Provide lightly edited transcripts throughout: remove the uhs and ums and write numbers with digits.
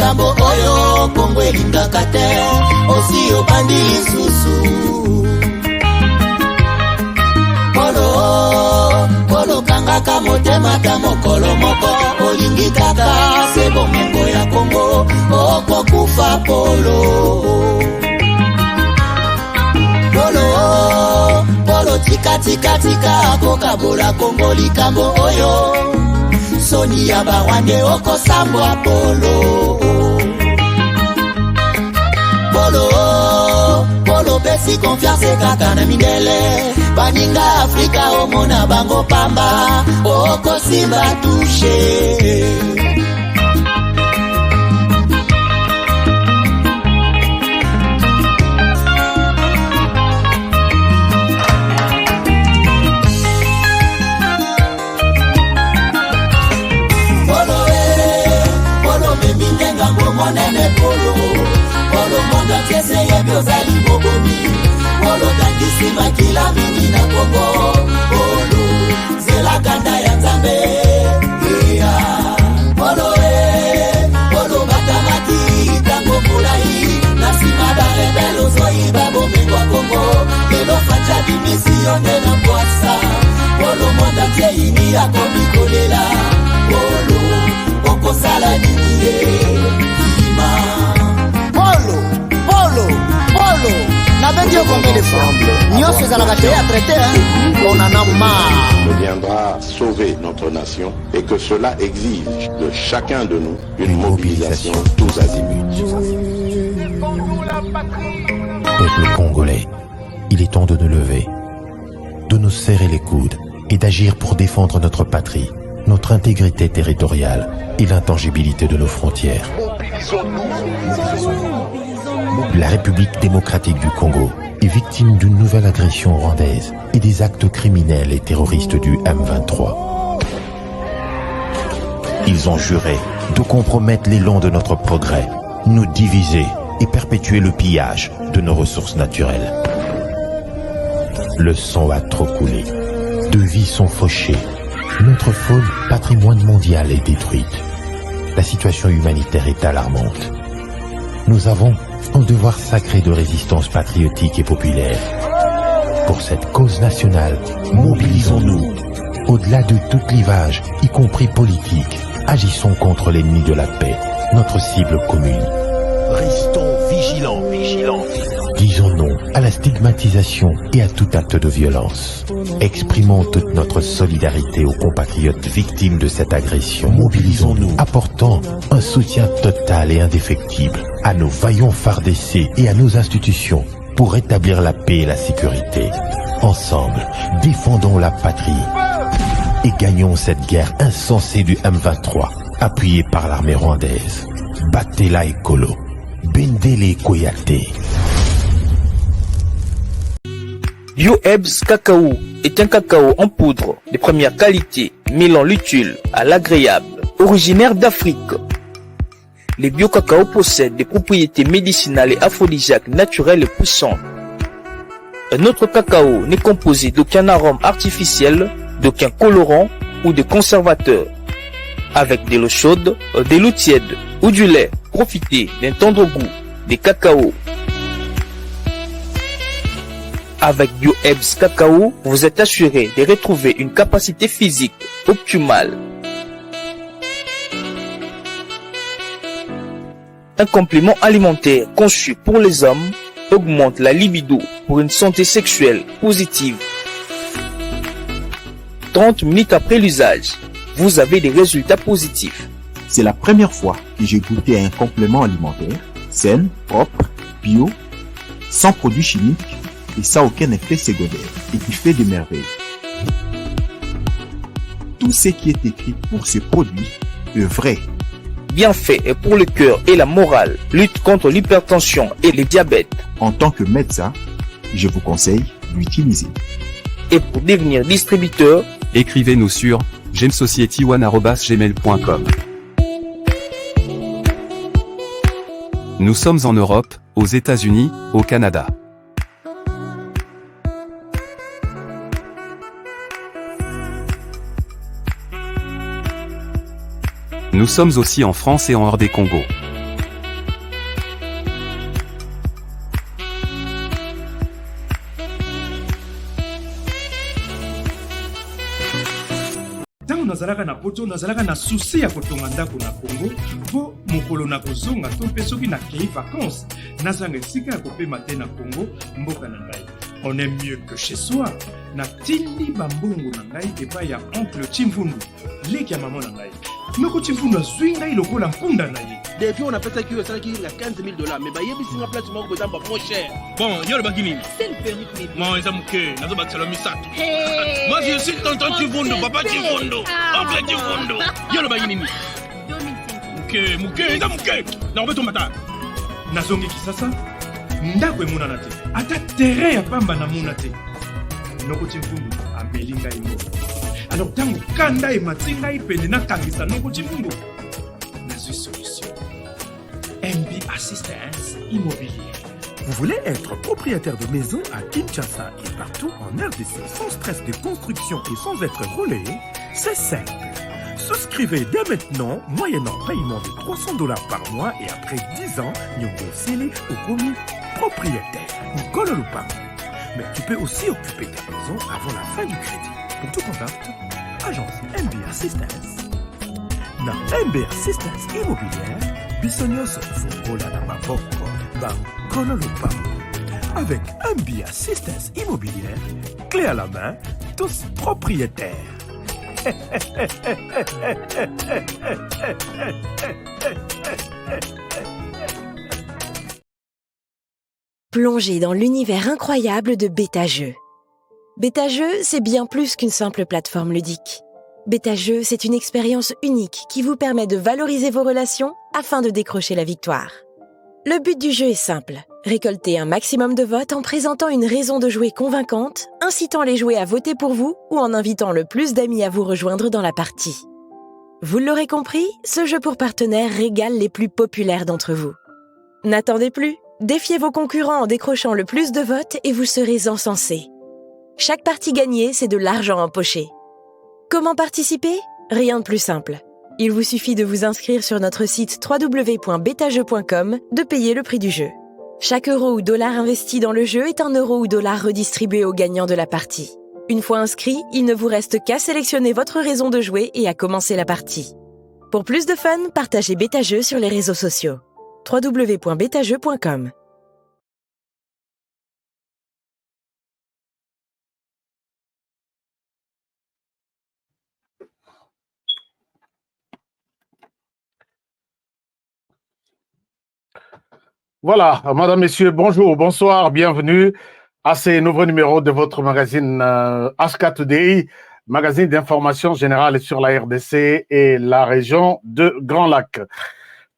likambo oyo Kongo elingaka te osi obandi lisusu Polo kangaka motema ta mokolo moko olingi kaka se bomengo ya Kongo okokufa Polo tika kokabola Kongo likambo oyo soni ya bawande okosambwa Polo pesi confiance kaka na mindele baninga Afrika omona bango pamba okosimba touche Monene Polo monda tiese yebi ozali mobomi Polo tangisi makila mingi na Kongo Polo zela kanda ya Nzambe Polo batamaki tango mulai Nasima da rebelo zoi babo mingwa Kongo Lelo facha dimisione na kwasa Polo monda tie ini ya komikolela Polo oko sala niniye Polo n'avait combien de fois Nyon se à la traité on en a marre viendra sauver notre nation et que cela exige de chacun de nous une mobilisation tous azimuts. Peuple congolais, il est temps de nous lever, de nous serrer les coudes et d'agir pour défendre notre patrie, notre intégrité territoriale et l'intangibilité de nos frontières. La République démocratique du Congo est victime d'une nouvelle agression rwandaise et des actes criminels et terroristes du M23. Ils ont juré de compromettre l'élan de notre progrès, nous diviser et perpétuer le pillage de nos ressources naturelles. Le sang a trop coulé, deux vies sont fauchées, notre faune patrimoine mondial est détruite. La situation humanitaire est alarmante. Nous avons un devoir sacré de résistance patriotique et populaire. Pour cette cause nationale, mobilisons-nous. Au-delà de tout clivage, y compris politique, agissons contre l'ennemi de la paix, notre cible commune. Restons vigilants. Disons non à la stigmatisation et à tout acte de violence. Exprimons toute notre solidarité aux compatriotes victimes de cette agression. Mobilisons-nous, apportant un soutien total et indéfectible à nos vaillants FARDC et à nos institutions pour rétablir la paix et la sécurité. Ensemble, défendons la patrie et gagnons cette guerre insensée du M23, appuyée par l'armée rwandaise. Battez-la écolo, Bendele Koyate. Bio-Ebs Cacao est un cacao en poudre de première qualité, mêlant l'utile à l'agréable, originaire d'Afrique. Les bio-cacao possèdent des propriétés médicinales et aphrodisiaques naturelles et puissantes. Un autre cacao n'est composé d'aucun arôme artificiel, d'aucun colorant ou de conservateur. Avec de l'eau chaude, de l'eau tiède ou du lait, profitez d'un tendre goût des cacao. Avec Bio-Ebs Cacao, vous êtes assuré de retrouver une capacité physique optimale. Un complément alimentaire conçu pour les hommes augmente la libido pour une santé sexuelle positive. 30 minutes après l'usage, vous avez des résultats positifs. C'est la première fois que j'ai goûté à un complément alimentaire sain, propre, bio, sans produits chimiques et sans aucun effet secondaire et qui fait des merveilles. Tout ce qui est écrit pour ce produit est vrai. Bien fait et pour le cœur et la morale, lutte contre l'hypertension et le diabète. En tant que médecin, je vous conseille d'utiliser. Et pour devenir distributeur, écrivez-nous sur gemsociety1@gmail.com. Nous sommes en Europe, aux États-Unis, au Canada. Nous sommes aussi en France et en hors des Congo. nazalaka na poto nazalaka na souci ya kotonga ndako na Congo po mokolo na kozonga to mpe soki nakei vacances nazanga esika ya kopema te na Congo mboka na ngai. On est mieux que chez soi. Natindi bambongo na ngai epai ya oncle Chimfundu leki ya mama na ngai. Noko Chimfundu azwi ngai lokola mpunda na ye. Depuis on a fait ça qui est na 15 000 $, mais bayebi singa place moko besoin pas moins cher. Bon, yo le bagini. C'est le permis de Moi, ils ont que nazo bakisalo misato. Moi, je suis tonton Chivundo, papa Chivundo, oncle Chivundo. Yo le bagini. Muke, eza muke. Na obeto mata. Nazongi kisasa ndako emonana te ata terrain ya pamba namona te. Noko Chimfundu ameli ngai ngo. Alors tango kanda emati ngai pene nakangisa Noko Chimfundu nazwi solution. MB Assistance Immobilière. Vous voulez être propriétaire de maison à Kinshasa et partout en RDC sans stress de construction et sans être volé? C'est simple. Souscrivez dès maintenant, moyennant paiement de $300 par mois et après 10 ans, Nyongo Sili ou commis propriétaire. Nkolo Lupango. Mais tu peux aussi occuper ta maison avant la fin du crédit. Pour tout contact, agence MB Assistance. Na MB Assistance Immobilière, Bissonioso Fongola na Maboko, Nkolo Lupango. Avec MB Assistance Immobilière, clé à la main, tous propriétaires. Plongez dans l'univers incroyable de BetaJeux. BetaJeux, c'est bien plus qu'une simple plateforme ludique. BetaJeux, c'est une expérience unique qui vous permet de valoriser vos relations afin de décrocher la victoire. Le but du jeu est simple. Récolter un maximum de votes en présentant une raison de jouer convaincante, incitant les joueurs à voter pour vous ou en invitant le plus d'amis à vous rejoindre dans la partie. Vous l'aurez compris, ce jeu pour partenaires régale les plus populaires d'entre vous. N'attendez plus, défiez vos concurrents en décrochant le plus de votes et vous serez encensés. Chaque partie gagnée, c'est de l'argent empoché. Comment participer? Rien de plus simple. Il vous suffit de vous inscrire sur notre site www.betajeux.com, de payer le prix du jeu. Chaque euro ou dollar investi dans le jeu est un euro ou dollar redistribué aux gagnants de la partie. Une fois inscrit, il ne vous reste qu'à sélectionner votre raison de jouer et à commencer la partie. Pour plus de fun, partagez BetaJeux sur les réseaux sociaux. www.betajeux.com. Voilà, madame, messieurs, bonjour, bonsoir, bienvenue à ce nouveau numéro de votre magazine ASCA Today, magazine d'information générale sur la RDC et la région de Grand Lac.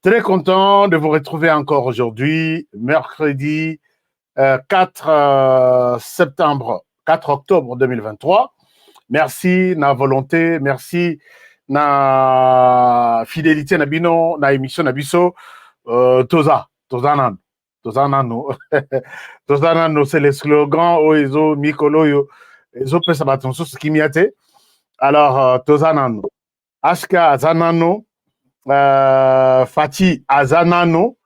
Très content de vous retrouver encore aujourd'hui, mercredi 4 octobre 2023. Merci na volonté, merci na fidélité na bino, na émission na biso, Tozanano, c'est le slogan Oezo Mikoloyo, Ezo Pesabatonso Skimiate. Alors, Tozanano, Aska Azanano, Fati Azanano,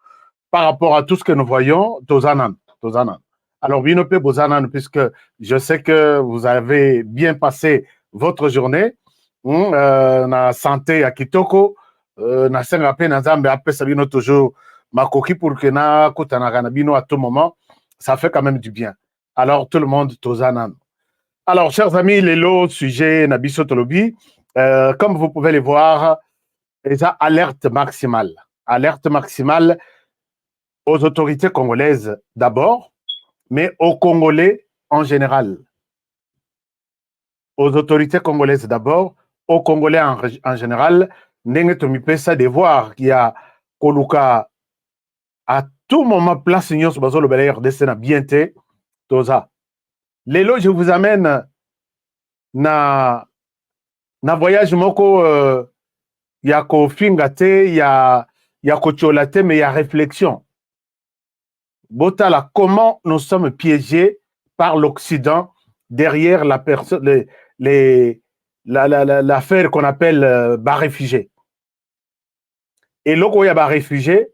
par rapport à tout ce que nous voyons, Tozanan. Alors, Binope Bozanan, puisque je sais que vous avez bien passé votre journée, na santé à Kitoko, na sengape na zambe ape sabino toujours makoki pour que na kutana ganabino à tout moment, ça fait quand même du bien. Alors, tout le monde, Tozanan. Alors, chers amis, les lots, sujets, Nabiso Tolobi, comme vous pouvez les voir, déjà, alerte maximale. Alerte maximale aux autorités congolaises d'abord, mais aux Congolais en général. Aux autorités congolaises d'abord, aux Congolais en général, Ndenge Tomipesa de voir qu'il y a Koluka à tout moment place Union sur le Bel RDC na bien té toza. Lelo je vous amène na voyage moko ya ko fingate ya ko cholate mais ya réflexion. Botala, comment nous sommes piégés par l'Occident derrière la personne l'affaire qu'on appelle bas réfugié. Et là où il y a bas réfugié,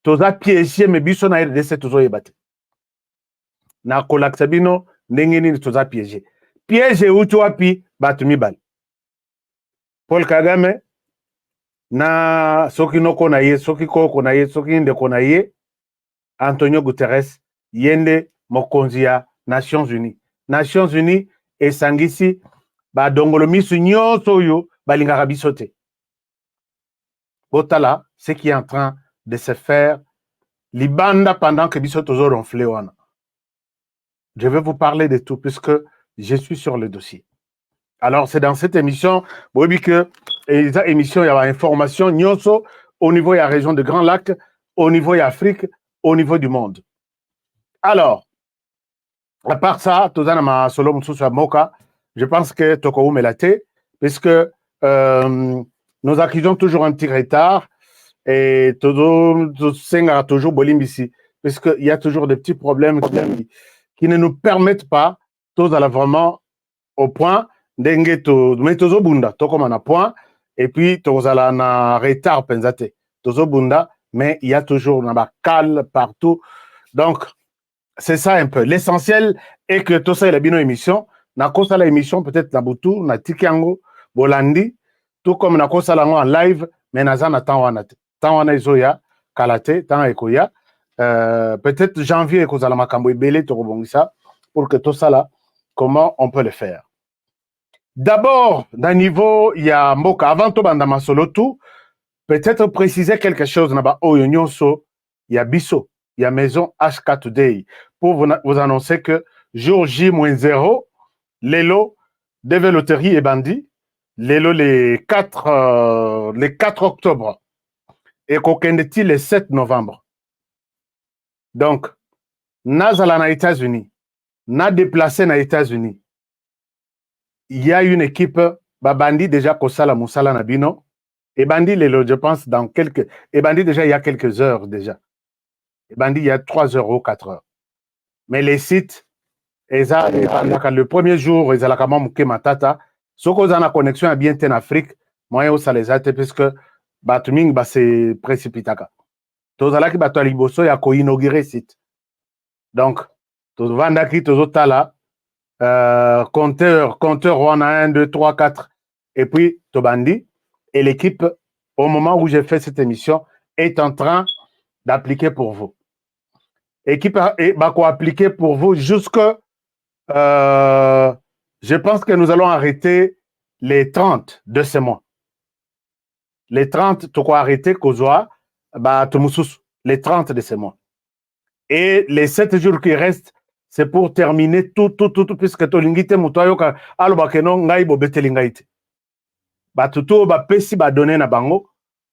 toza piégé mais biso na RDC tozo yebate. Na kolaksabino ndenge nini toza piégé. Piégé utu wapi batu mibali. Paul Kagame na soki noko na ye soki koko na ye soki ndeko na ye Antonio Guterres yende mokonzi ya Nations Unies. Nations Unies esangisi ba dongolo misu nyonso oyo balingaka biso te. Botala ce qui est en train de se faire libanda pendant que biso tozo ronflé wana. Je vais vous parler de tout puisque je suis sur le dossier. Alors c'est dans cette émission, vous voyez que émission il y a information nyonso au niveau de la région de Grand Lac, au niveau de l'Afrique, au niveau du monde. Alors, à part ça, Tozana solo mususu moka, je pense que Toko Melate, puisque nous accusons toujours un petit retard et tout senga toujours bolimbisi, puisqu'il y a toujours des petits problèmes qui ne nous permettent pas, tous à la vraiment au point, d'engue mais tozo bunda, to comme un point, et puis tozala na retard penzate, tozo bunda, mais il y a toujours na cal partout. Donc, c'est ça un peu. L'essentiel est que tout ça, il a bien une émission. Na kosa la émission, peut-être na butu, na tikiango, bolandi, tout comme na kosa la en live, mais na zana tanwana. Tanwana izoya, kalate, tan ekoya. Peut-être janvier, kozala makambo ibele, torobongisa, pour que tout ça là, comment on peut le faire. D'abord, d'un niveau, il y a Mboka, avant tout, bandama solo tout, peut-être préciser quelque chose, naba oyo nyonso, il y a Bisso. Il y a Maison HK Today pour vous annoncer que jour J-0, Lelo, Deve Loterie et Bandi, Lelo les 4 octobre et Kokendeti le 7 novembre. Donc, Nazala na États-Unis, na déplacé na États-Unis. Il y a une équipe, Bandi déjà Kosala Moussala Nabino, et Bandi Lelo, je pense, et Bandi déjà il y a quelques heures déjà. Et Bandi, il y a 3 heures ou 4 heures. Mais les sites, le premier jour, ils ont quand matata. Ce qu'on a la connexion à bien en Afrique, moi, ça les a été puisque Batuming, c'est précipitaka. Tous les qui battent à Liboso, il y a qu'à inaugurer site. Donc, tous les vendaki, tous les là, compteur, on a 1, 2, 3, 4. Et puis, Tobandi, et l'équipe, au moment où j'ai fait cette émission, est en train d'appliquer pour vous. Équipe va appliquer pour vous jusque, je pense que nous allons arrêter les 30 de ce mois. Les 30, tu quoi arrêter, Kozoa, les 30 de ce mois. Et les 7 jours qui restent, c'est pour terminer tout, puisque tu l'ingite, mutoyoka, alobakeno, ngai bobetelingaite. Tuto, pesi, donner na bango,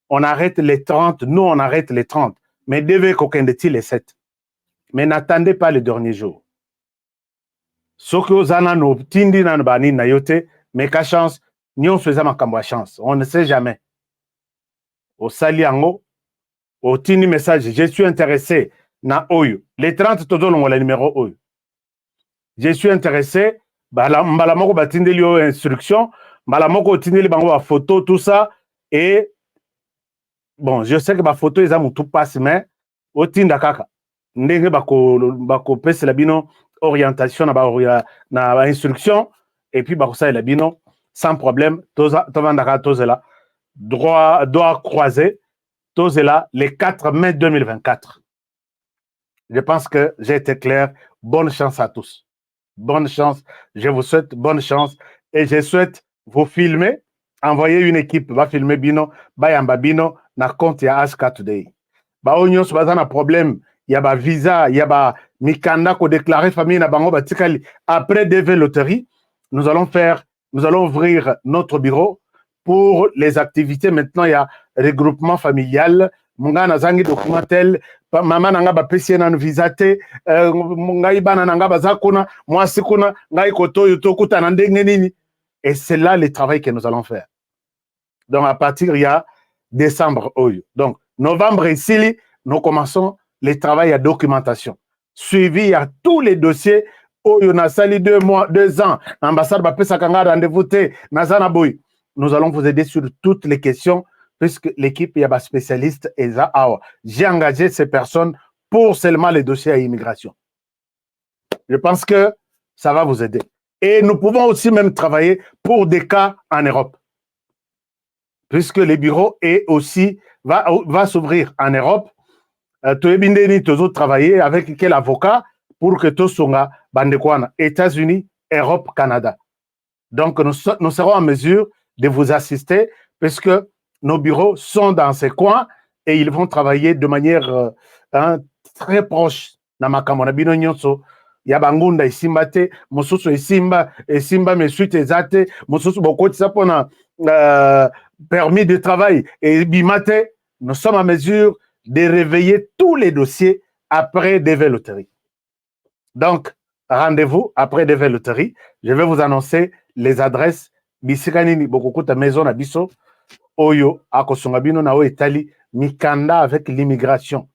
on arrête les 30, nous on arrête les 30, mais devez kokendeti les 7. Mais n'attendez pas le dernier jour. Ce que vous avez tindi nan bani na yote, mais qu'à chance, nous faisons ma chance. On ne sait jamais. Au saliango, au tindi message, je suis intéressé na oyo. Les 30 to donne le numéro oyo. Je suis intéressé, mbalamoko batindi lio instruction, mbalamoko tindi li bango ba photo tout ça et bon, je sais que ma photo est à mon tout passe mais au tinda kaka. Ndenge bako pese la bino orientation na instruction et puis bako sa la bino sans problème toza tovandaka tozela doit croiser tozela le 4 mai 2024. Je pense que j'ai été clair. Bonne chance à tous. Bonne chance. Je vous souhaite bonne chance et je souhaite vous filmer, envoyer une équipe va filmer bino bayamba bino na compte ya HK Today. Ba onyo so bazana problème. Il y a un visa, il y a un mikanda qui déclaré famille na bango batikali. Après DV Loterie, nous allons ouvrir notre bureau pour les activités. Maintenant, il y a regroupement familial. Munga na zangi documentel, maman nanga ba pesi na visa te, munga ibana nanga bazakuna, moi sikuna, ngai koto yoto kuta na ndenge nini. Et c'est là le travail que nous allons faire. Donc à partir il y a décembre oyo. Donc novembre ici, nous commençons les travaux à documentation. Suivi à tous les dossiers. Oh, on a sali 2 mois, 2 ans. Ambassade Bapesa Kanga rendez-vous te. Nazana Boy. Nous allons vous aider sur toutes les questions puisque l'équipe, il y a des spécialistes. J'ai engagé ces personnes pour seulement les dossiers à immigration. Je pense que ça va vous aider. Et nous pouvons aussi même travailler pour des cas en Europe. puisque le bureau est aussi, va s'ouvrir en Europe. Toyebindeni, toujours travailler avec quel avocat pour que tout soit bandekwana, États-Unis, Europe, Canada. Donc, nous serons en mesure de vous assister puisque nos bureaux sont dans ces coins et ils vont travailler de manière très proche. Namakamona bino nyonso ya bangunda isimba te mosusu esimba mesuite ezate mosusu bokotisa pona permis de travail et bimate. Nous sommes en mesure de réveiller tous les dossiers après DV Loterie. Donc, rendez-vous après DV Loterie. Je vais vous annoncer les adresses. Bisikanini bokokuta maison na biso oyo akosonga bino na o Italie mikanda avec l'immigration.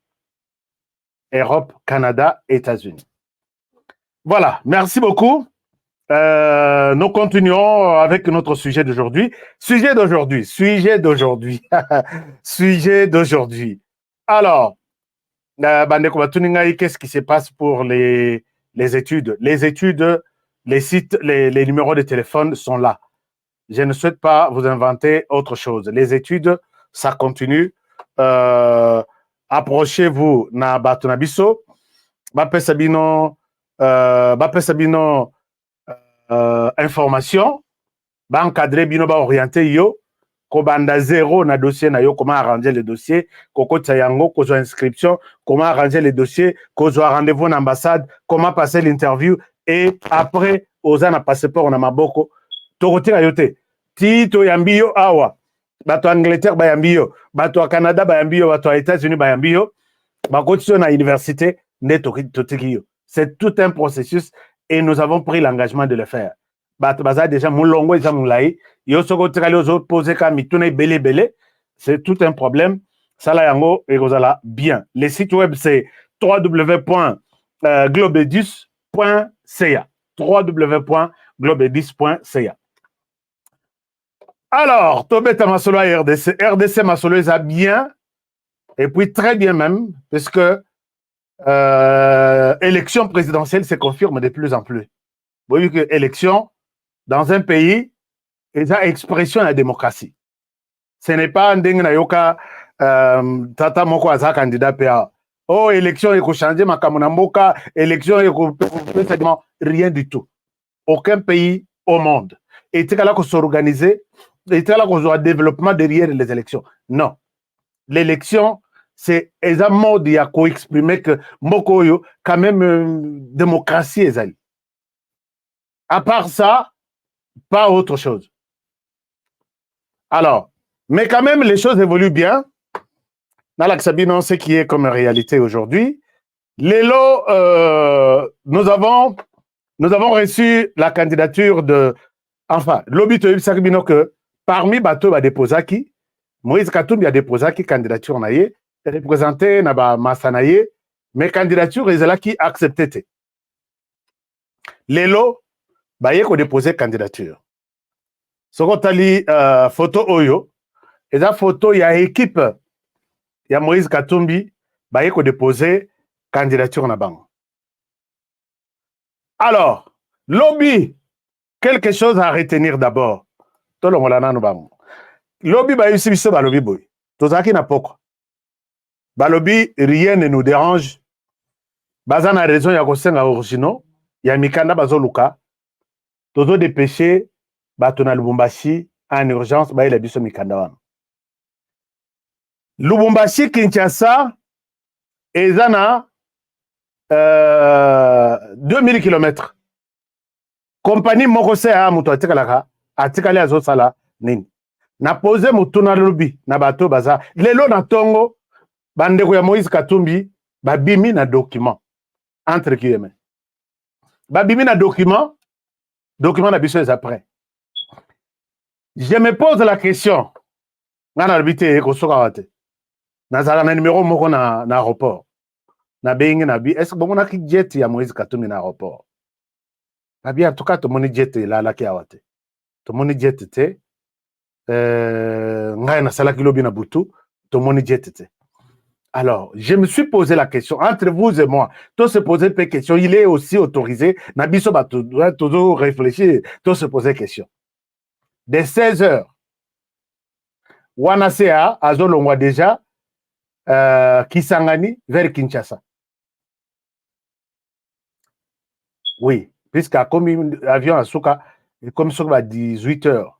Europe, Canada, États-Unis. Voilà, merci beaucoup. Nous continuons avec notre sujet d'aujourd'hui. Sujet d'aujourd'hui. Alors, qu'est-ce qui se passe pour les études? Les études, les sites, les numéros de téléphone sont là. Je ne souhaite pas vous inventer autre chose. Les études, ça continue. Approchez-vous na batunabiso. Bapesa bino information. Ba encadrer bino ba orienter yo. Kobanda zéro na dossier na yo, comment arranger le dossier. Koko tsayango, kozo inscription, comment arranger les dossiers, kozo rendez-vous en ambassade, comment passer l'interview. Et après, oza na passeport na maboko. Tokotira yote. Tito yambiyo awa. Bato Angleterre bayambiyo, bato Canada bayambiyo, bato États-Unis bayambiyo, bato na université netokiyo. C'est tout un processus et nous avons pris l'engagement de le faire. Bato baza déjà mulongo eza mulai, yo soko tikali ozo poser ka mitune belé, c'est tout un problème. Sala yango ekozala bien. Le site web c'est www.globedis.ca. www.globedis.ca. Alors, Tobeta Masolo à RDC. RDC Masolo est bien, et puis très bien même, parce que élection présidentielle se confirme de plus en plus. Vous voyez que élection, dans un pays, est une expression de la démocratie. Ce n'est pas un dingue nayoka tata moko aza candidat PA. Oh, élection, il faut changer ma kamunamboka, élection, il faut rien du tout. Aucun pays au monde. Et c'est là qu'on s'organiser. Et là qu'on a un développement derrière les élections. Non. L'élection, c'est un mode qui a co-exprimé que Mokoyo, quand même, démocratie est allée. À part ça, pas autre chose. Alors, mais quand même, les choses évoluent bien. Dans l'Axabino, ce qui est comme réalité aujourd'hui. Lélo, nous avons reçu la candidature de. Enfin, l'obit de que parmi Bato a déposé qui, Moïse Katumbi a déposé qui candidature naïe, représenté Naba Massanaye, mais candidature est là qui accepté. Lélo, Baye ko déposé candidature. Sokotali photo Oyo, et la photo, il y a équipe, il y a Moïse Katumbi, Baye ko déposé candidature na bang. Alors, lobby, quelque chose à retenir d'abord. Lobby ba yusi biso ba lobby boy. Tozaki na poko. Ba lobby rien ne nous dérange. Baza na raison ya kosenga originaux, ya mikanda bazo luka. Tozo dépêcher bato na Lubumbashi en urgence ba ila biso mikanda wana. Lubumbashi Kinshasa ezana 2000 km. Compagnie Mokose a mutu atikalaka, atikali azosala nini. Na pose mutu na lobby, na bato baza. Lelo na tongo, bandeko ya Moïse Katumbi, babimi na document. Entre guillemets. Babimi na document na biso est après. Je me pose la question. Nana arbité kosoka wate. Nazala na numéro moko na aéroport. Na bengi na bi. Est-ce que bon na ki jet ya Moïse Katumbi na aéroport? En tout cas, tout le monde jet là la kiawate. Tout le monde jet te. Ngai na sala kilobi na butu. Tout le monde jet te. Alors, je me suis posé la question entre vous et moi. Tout se poser des questions. Il est aussi autorisé. Nabiso ba toujours réfléchir. Tout se poser question. Dès 16 heures, Wanasea azolongwa déjà Kisangani vers Kinshasa. Oui, puisqu'à comme avion à Souka, comme ça à 18 h.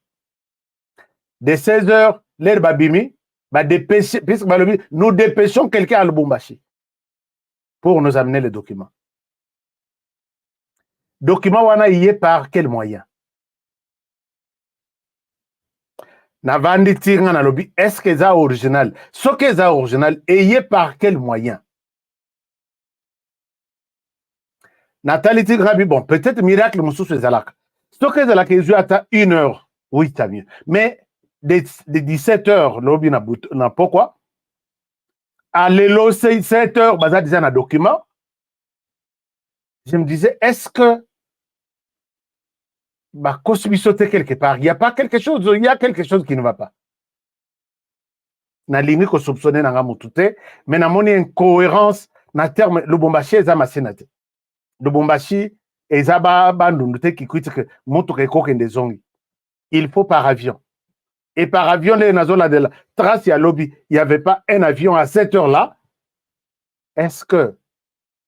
De 16 h, l'air babimi, puisque nous dépêchons quelqu'un à Lubumbashi pour nous amener les documents. Documents wana yé par quel moyen? Navandi tinga na lobby, est-ce que ça original? Ce que ça original, ayé par quel moyen? Nathalie Tigrabi, bon, peut-être miracle, Moussou Zalak. Ce que Zalak est à 1 heure, oui, t'as mieux. Mais de 17 h, lobby n'a pourquoi? À l'élo, 7 h, baza disait un document. Je me disais, est-ce que bah, sauter quelque part, il y a pas quelque chose, il y a quelque chose qui ne va pas. Na ligne ko soupçonner na ngamutute, mais na moni incohérence na terme Lubumbashi eza masenate. Lubumbashi eza ba bandundute qui critique moto ke kokende zongi. Il faut par avion. Et par avion les nazola de la trace ya lobby, il y avait pas un avion à 7 h là. Est-ce que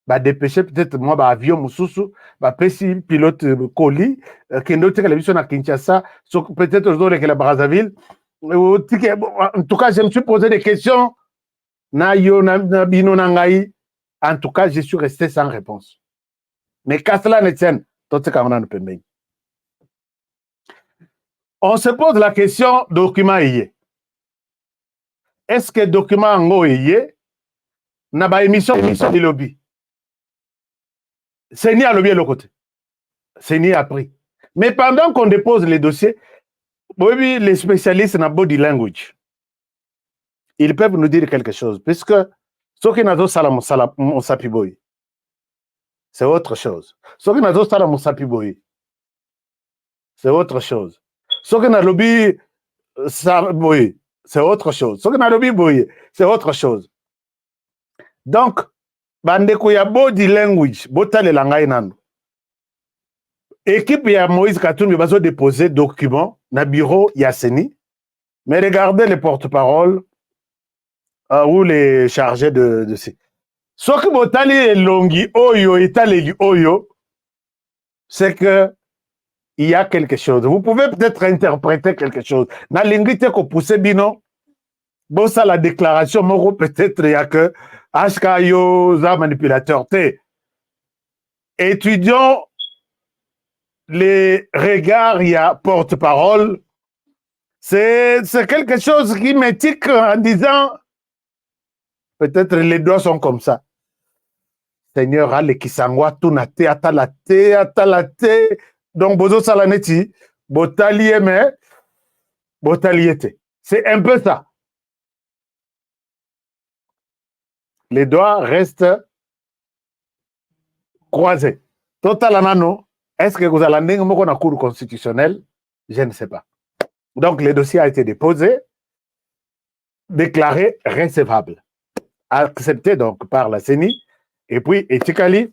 bah dépêcher peut-être moi bah avion mususu bah pesi pilote colis qui nous tire la mission à Kinshasa peut-être aux autres que la Brazzaville en tout cas je me suis posé des questions na yo na bino na ngai en tout cas je suis resté sans réponse mais qu'à cela ne tienne tout ce qu'on a pembe on se pose la question document yé est-ce que document ngo yé na ba émission de lobby. C'est ni à l'objet de l'autre côté. C'est ni appris. Mais pendant qu'on dépose les dossiers, oui, les spécialistes en body language, ils peuvent nous dire quelque chose. Puisque ce qui n'a pas salam sapiboy, c'est autre chose. Ce qui n'a pas salam sapiboy, c'est autre chose. Ce qui n'a lobby saboy, c'est autre chose. Ce qui n'a lobby boy, c'est autre chose. Donc, bandeko ya body language botale langai nando équipe ya Moïse Katumbi bazo déposer document na bureau ya Seni mais regardez les porte-parole ou les chargés de ce que botali longi oyo etaleli oyo c'est que il y a quelque chose vous pouvez peut-être interpréter quelque chose na lingite ko pousser bino bon ça la déclaration moro peut-être il y a que HK yo za manipulateur te. Étudions les regards, il y a porte-parole. C'est quelque chose qui m'étique en disant peut-être les doigts sont comme ça. Seigneur, allez qui sangwa tout na te atalate. Donc bozo salaneti, botalié mais botaliété. C'est un peu ça. Les doigts restent croisés. Total anano, est-ce que vous allez dans la Cour constitutionnelle? Je ne sais pas. Donc, le dossier a été déposé, déclaré recevable, accepté donc par la CENI, et puis Etikali.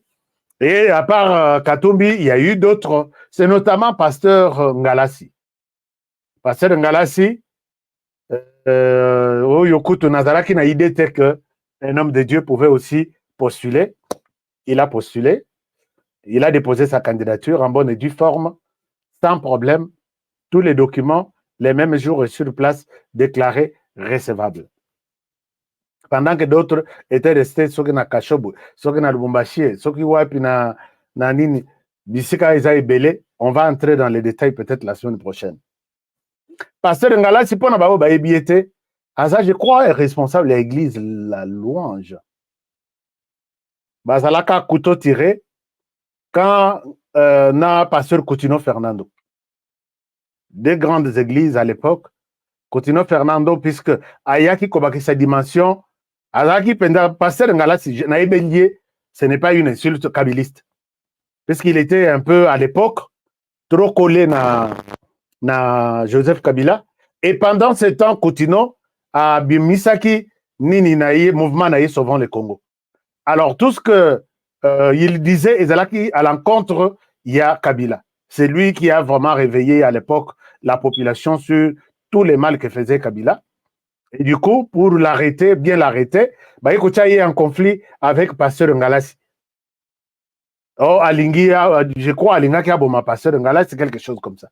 Et à part Katumbi, il y a eu d'autres, c'est notamment Pasteur Ngalassi. Pasteur Ngalassi, Yokutu Nazaraki n'a idée que un homme de Dieu pouvait aussi postuler. Il a postulé. Il a déposé sa candidature en bonne et due forme, sans problème. Tous les documents, les mêmes jours et sur place, déclarés recevables. Pendant que d'autres étaient restés, ceux qui na Kashobu, ceux qui na Lubumbashi, ceux qui wapi na nini, Bisika Isaïe Belé, on va entrer dans les détails peut-être la semaine prochaine. Pasteur Ngala, si pour n'avoir pas ébiété, Aza, je crois, est responsable de l'église La Louange. Bazalaka couteau tiré quand na pasteur Coutinho Fernando. Deux grandes églises à l'époque, Coutinho Fernando, puisque Ayaki Kobaki sa dimension, Azaki Penda, pasteur Ngala, si naïbelier, ce n'est pas une insulte kabiliste. Puisqu'il était un peu à l'époque trop collé na Joseph Kabila. Et pendant ce temps, Coutinho a Bimisaki Nini Naïe, mouvement Naïe sauvant le Congo. Alors, tout ce que il disait, Ezalaki, à l'encontre, il y a Kabila. C'est lui qui a vraiment réveillé à l'époque la population sur tous les mal que faisait Kabila. Et du coup, pour l'arrêter, bien l'arrêter, bah, il y a un conflit avec Pasteur Ngalasi. Oh, Alingi, je crois, Alinga qui a bon ma Pasteur Ngalasi, c'est quelque chose comme ça.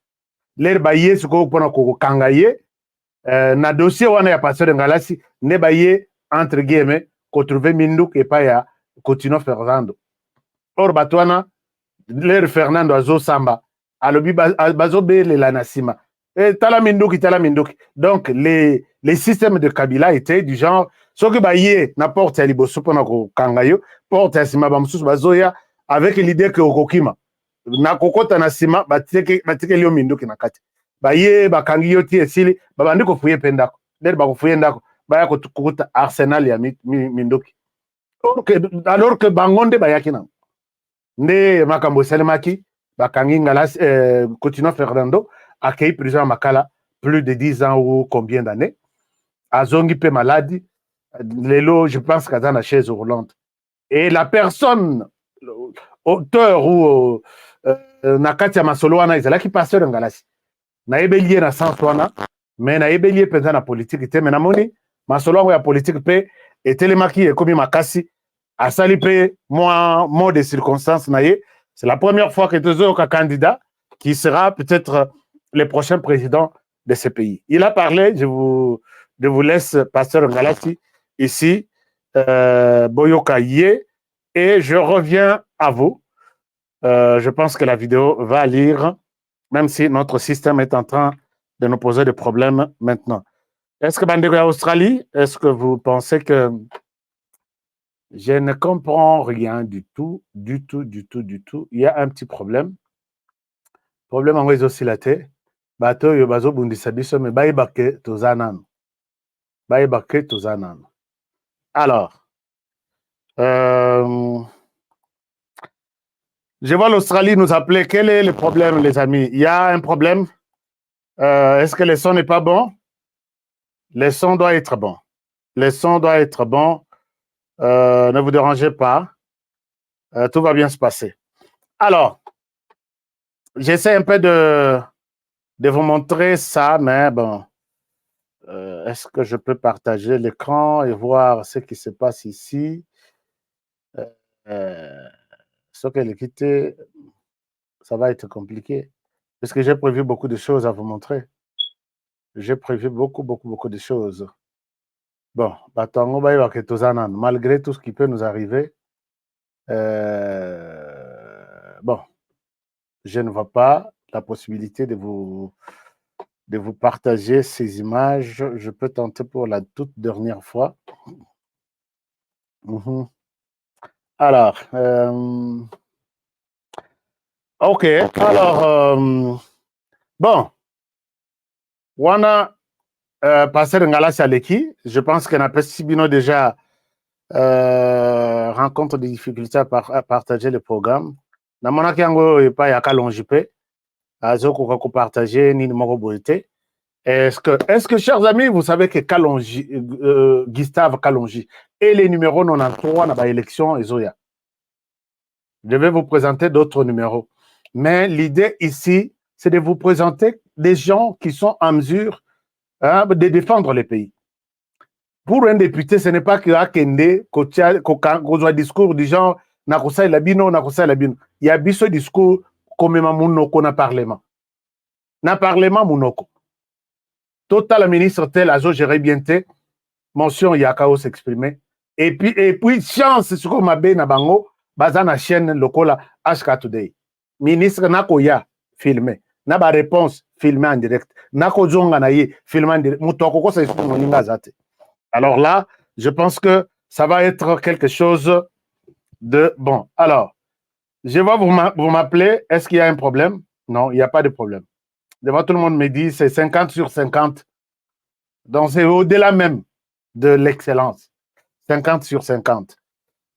L'air baillé, ce qu'on peut kangaye, na dossier on a Pasteur Ngalasi, ne baillé, entre guillemets, qu'on trouve Mindouk et pas ya, continue Fernando. Or, Batouana, l'air Fernando Azo Samba, alobi Bazo Bele la Nassima. Tala Mindouk. Donc, les systèmes de Kabila étaient du genre, ce que baye n'importe quel liboso pour kangayo, porte à Sima Bamsus Bazoya, avec l'idée que Okokima, na kokota na Sima, batike lio Mindouk na kati. Baye, bakangiyo ti esili, babandi ko fuye pendako. Dere bako fuye ndako, baya ko tukuta arsenal ya Mindouk. Alors que Bangonde bayaki na. Nde makambo Selemaki, bakangi Ngalas, continue Fernando, accueilli prison à Makala plus de 10 ans ou combien d'années. Azongi pe malade, Lelo, je pense qu'à la chaise roulante. Et la personne, auteur ou Nakatia Masoloana, ils qui passent dans Galasi. Na ebelié na Santoana, mais na ebelié pendant la politique, était menamoni, Masoloana la politique pe, et Télémaki est comme Makasi, à Salipé, moi, mot de circonstances, c'est la première fois que tu es un candidat qui sera peut-être le prochain président de ce pays. Il a parlé, je vous laisse Pasteur Ngalasi ici, Boyoka Yé, et je reviens à vous. Je pense que la vidéo va lire, même si notre système est en train de nous poser des problèmes maintenant. Est-ce que Bandego Australie, est-ce que vous pensez que je ne comprends rien du tout. Il y a un petit problème. Problème en réseau silaté. Bato yo bazo bundisa biso me baibake tozanan. Alors, je vois l'Australie nous appeler. Quel est le problème, les amis? Il y a un problème. Est-ce que le son n'est pas bon? Le son doit être bon. Ne vous dérangez pas. Tout va bien se passer. Alors, j'essaie un peu de vous montrer ça, mais bon, est-ce que je peux partager l'écran et voir ce qui se passe ici? Ce que l'équité, ça va être compliqué, parce que j'ai prévu beaucoup de choses à vous montrer. J'ai prévu beaucoup de choses. Bon, malgré tout ce qui peut nous arriver, bon, je ne vois pas la possibilité de vous partager ces images. Je peux tenter pour la toute dernière fois. Alors, ok. Alors, bon, Wana Passer Ngalasi Aleki, je pense que n'a Sibino déjà rencontre des difficultés à partager le programme. Namonaki yango epa ya Kalonjipe, azoko ko partager ni moko boité. Est-ce que, chers amis, vous savez que Kalonji, Gustave Kalonji est le numéro 93 dans l'élection Ezoya. Je vais vous présenter d'autres numéros. Mais l'idée ici, c'est de vous présenter des gens qui sont en mesure de défendre le pays. Pour un député, ce n'est pas que Akende, qu'on a un discours du genre, Nakosai Labino. Il y a ce discours comme Mounoko na parlement. Na parlement Mounoko. Total ministre tel azo géré bien té, mention Yakao s'exprimer. Et puis chance ce qu'on m'a bé na bango, bazana chaîne lokola HK Today. Ministre Nakoya filmé. Na ba réponse filmé en direct. Nako zonga na ye filmé en direct. Mutoko ko sa moninga zate. Alors là, je pense que ça va être quelque chose de bon. Alors, je vais vous m'appeler. Est-ce qu'il y a un problème? Non, il n'y a pas de problème. Devant tout le monde me dit c'est 50 sur 50. Donc, c'est au-delà même de l'excellence. 50 sur 50.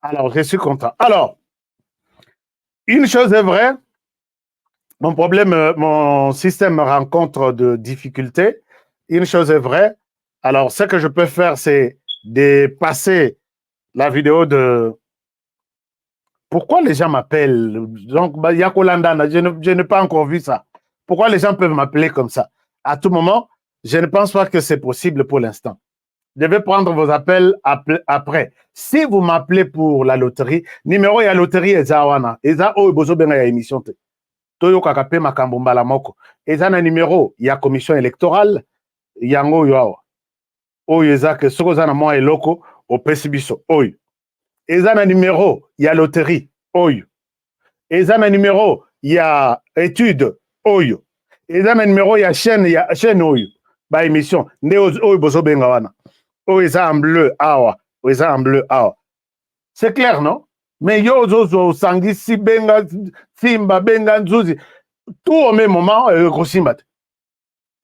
Alors, je suis content. Alors, une chose est vraie. Mon système rencontre de difficultés. Une chose est vraie. Alors, ce que je peux faire, c'est de passer la vidéo de... Pourquoi les gens m'appellent? Donc, Yakolanda, je n'ai pas encore vu ça. Pourquoi les gens peuvent m'appeler comme ça? À tout moment, je ne pense pas que c'est possible pour l'instant. Je vais prendre vos appels après. Si vous m'appelez pour la loterie, numéro ya loterie eza wana. Eza oyo bozo benga ya émission te. Toyo kakape makambo mbala moko. Eza na numéro ya commission électorale yango yo awa. Oyo eza ke soko za na mwa eloko opesi biso oyo. Eza na numéro ya loterie oyo. Eza na numéro ya étude oyo. Eza na numéro ya chaîne oyo. Ba émission nde oyo bozo benga wana. Oyo eza en bleu awa. Oyo eza en bleu awa. C'est clair, non? Mais yo zozo sangisi benga simba benga nzuzi tout au même moment kosimba.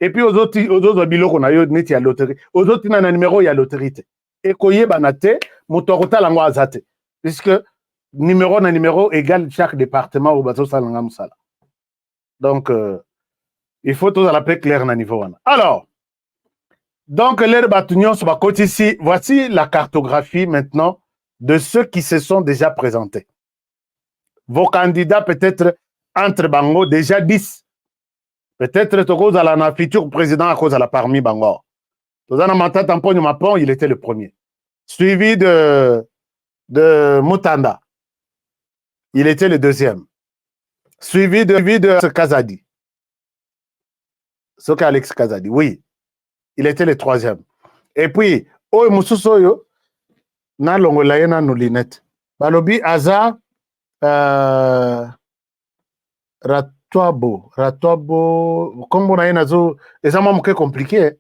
Et puis aux autres biloko na yo neti ya loterie. Aux autres na numéro ya loterie te. Et koyeba na te motorota lango azate. Puisque numéro na numéro égale chaque département au bateau salanga musala. Donc il faut tout à la paix clair na niveau wana. Alors donc l'air batunion sur ma côte ici, voici la cartographie maintenant de ceux qui se sont déjà présentés. Vos candidats peut-être entre bango déjà 10. Peut-être cause à la futur président à cause à la parmi bango. Tozana Matata Tamponyo Mapon, il était le premier. Suivi de Mutanda. Il était le deuxième. Suivi de Kazadi. Soka Alex Kazadi, oui. Il était le troisième. Et puis, Oyo Mususoyo, na longola na nulinette. Balobi Aza Ratwabo, comme on a un azo, et ça m'a compliqué.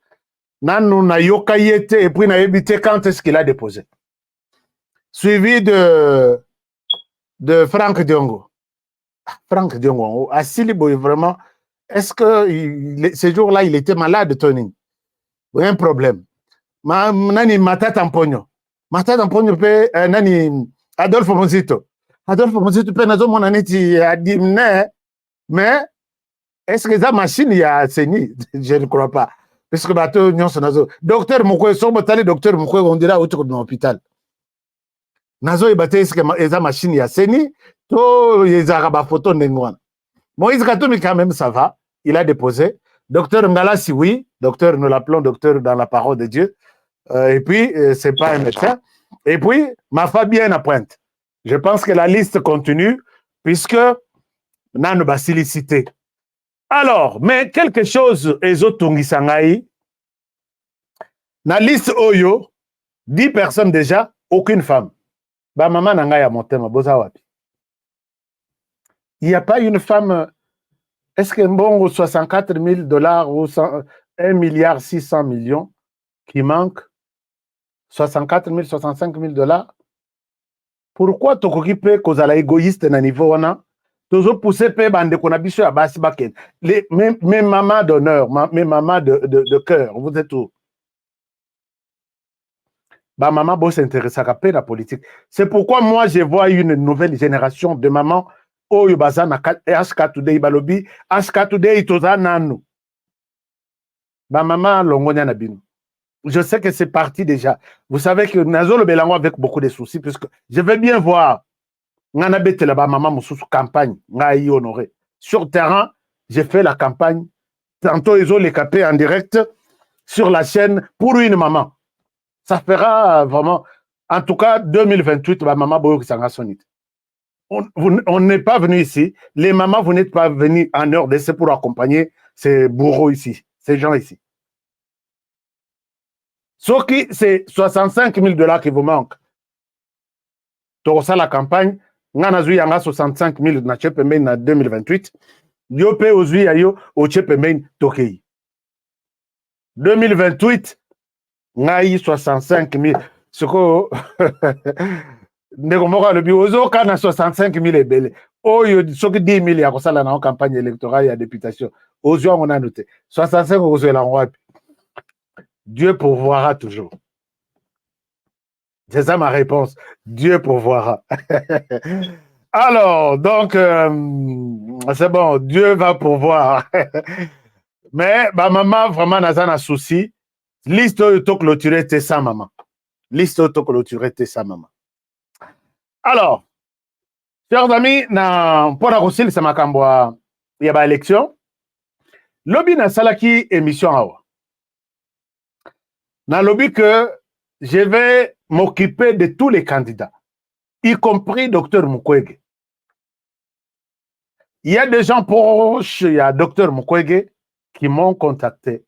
Nanu na yoka yete, et puis na évité quand est-ce qu'il a déposé. Suivi de Franck Diongo. Franck Diongo, à Silibo, vraiment, est-ce que ce jour-là, il était malade, Tony? Un problème. Nani Matata Tamponyo. Matata Tamponyo pe nani Adolphe Mozito. Adolphe Mozito pe nazo mon aneti adimne, mais est-ce que ça machine y a seni? Je ne crois pas. Parce que bateau nyon nazo. Docteur Moukoue, son botali docteur Moukoue, on dira autour de l'hôpital. Nazo ibate est-ce que ça machine y a seni? To yezaraba photo n'engwana. Moïse Katoumi quand même ça va. Il a déposé. Docteur Ngalassi, oui. Docteur, nous l'appelons docteur dans la parole de Dieu. Et puis, c'est pas un médecin. Et puis, ma Fabienne à pointe. Je pense que la liste continue, puisque Nano Basilicité. Alors, mais quelque chose, Ezotungi Sangai, la liste Oyo, 10 personnes déjà, aucune femme. Bah, maman Nanga ya montema, bozawapi. Il n'y a pas une femme. Est-ce que bon, 64 000 $ ou 1 milliard 600 millions qui manque 64 000, 65 000 $? Pourquoi tu occupes cause à la égoïste na niveau wana? Toujours pousser pe bande qu'on a bicho à basi baken. Mes mamans d'honneur, mes mamans de cœur, vous êtes où? Bah maman bosse s'intéresser à la politique. C'est pourquoi moi je vois une nouvelle génération de mamans. Oyo bazana HK Today balobi HK Today itoza nanu ba maman longonya na bino. Je sais que c'est parti déjà. Vous savez que nazo le belango avec beaucoup de soucis puisque je vais bien voir ngana betela ba maman mususu campagne ngai honoré sur terrain. J'ai fait la campagne tantôt ils ont les capé en direct sur la chaîne pour une maman. Ça fera vraiment en tout cas 2028 ba maman boyo kisanga sonite. On n'est pas venu ici. Les mamans, vous n'êtes pas venus en heure d'essai pour accompagner ces bourreaux ici, ces gens ici. Sauf que c'est 65 000 $ qui vous manquent. Tu ça la campagne, Nanazu Yanga 65 000 na Tchepemen en 2028. Yope Ozu Yayo au Tchepemen Tokei. 2028, Naï 65 000. Ce que. Ndeko le biozo kana 65 000 ebele oyo soki 10 000 ya kosala na campagne électorale ya députation ozo on a noté 65 ozo la wapi. Dieu pourvoira toujours. C'est ça ma réponse. Dieu pourvoira. Alors donc c'est bon, Dieu va pourvoir. Mais ma maman vraiment n'a pas de souci. Liste auto clôturée t'es ça maman. Liste auto clôturée t'es ça maman. Alors, chers amis, pour la conseil, c'est ma camboa, il y a une élection. Lobby na salaki émission awa. Nalobi que je vais m'occuper de tous les candidats, y compris Dr Mukwege. Il y a des gens proches, il y a Dr Mukwege qui m'ont contacté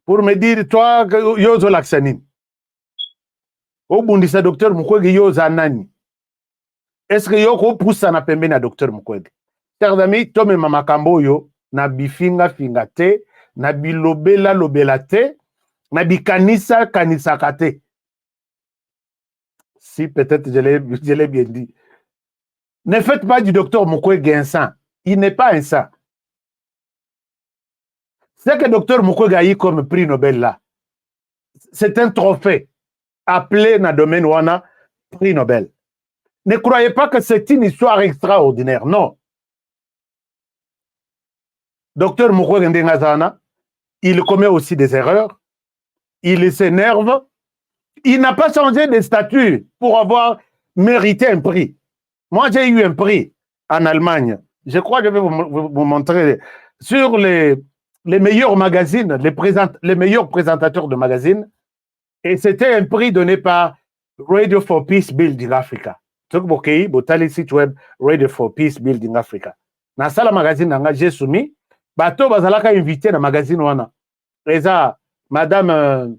pour me dire, toi, yozo laksanim. Obundisa Dr Mukwege yoza nani. Est-ce que yoko poussa na pembe na Dr Mukwege? Chers amis, tome mamakambo yo, na bifinga finga te, na bilobela lobela te, na bikanisa kanisa kate. Si peut-être je l'ai bien dit. Ne faites pas du docteur Mukwege un saint. Il n'est pas un saint. Ce que docteur Mukwege a eu comme prix Nobel là, c'est un trophée appelé na domaine wana prix Nobel. Ne croyez pas que c'est une histoire extraordinaire, non. Docteur Mukwege Ndengazana, il commet aussi des erreurs, il s'énerve, il n'a pas changé de statut pour avoir mérité un prix. Moi, j'ai eu un prix en Allemagne. Je crois que je vais vous montrer sur les meilleurs magazines, les meilleurs présentateurs de magazines. Et c'était un prix donné par Radio for Peace Building Africa. Botali site web Radio for Peace Building Africa. Dans ça, magazine, j'ai soumis. Bato bazalaka invité dans le magazine wana. Et ça, madame,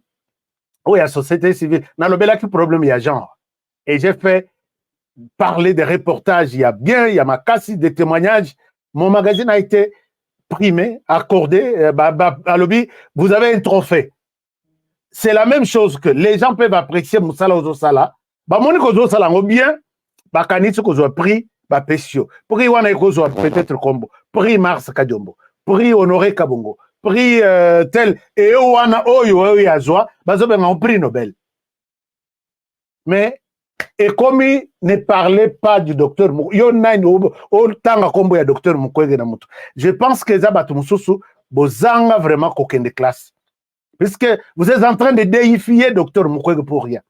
oui, la société civile, dans le bel problème, il y a genre. Et j'ai fait parler des reportages, il y a ma casse des témoignages. Mon magazine a été primé, accordé, à lobby, vous avez un trophée. C'est la même chose que les gens peuvent apprécier Moussala Ozosala. Monique Ozosala, bien, Kanitsu Kozo prix, Pesio. Prix Wana Kozo peut-être combo. Prix Mars Kadiombo. Prix Honoré Kabongo. Prix tel. Et Owana Oyo Yazwa, Bazoben un prix Nobel. Mais, et comme il ne parlait pas du docteur Mukwege, je pense que Zabat Moussousou, Bozanga vraiment coquin de classe. Puisque vous êtes en train de déifier docteur Mukwege pour rien.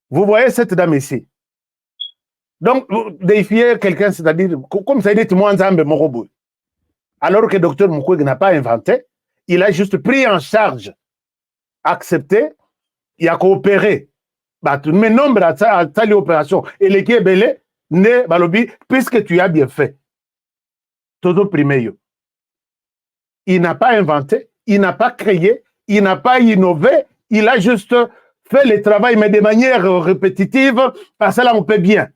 Vous voyez cette dame ici. Donc, déifier quelqu'un, c'est-à-dire, comme ça dit, moi, Nzambe Morobo. Alors que docteur Mukwege n'a pas inventé, il a juste pris en charge, accepté, il a coopéré. Mais nombre à telle opération, et les qui est belé, ne balobi, puisque tu as bien fait. Todo primeiro. Il n'a pas inventé, il n'a pas créé, il n'a pas innové, il a juste fait le travail, mais de manière répétitive, parce que là, on peut bien.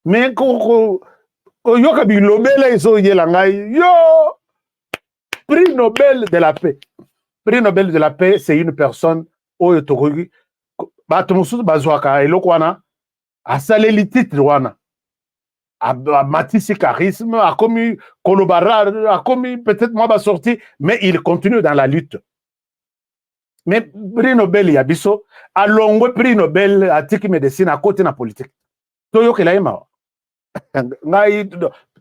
Mais yo prix Nobel de la paix. Prix Nobel de la paix, c'est une personne oyo tokoki bato mosusu bazwaka eloko wana asaleli titre wana amatisi charisme akomi kolobara akomi peut-être moi basorti mais il continue dans la lutte. Mais prix Nobel ya biso alongwe prix Nobel atiki médecine à côté na politique toyokela yema ngai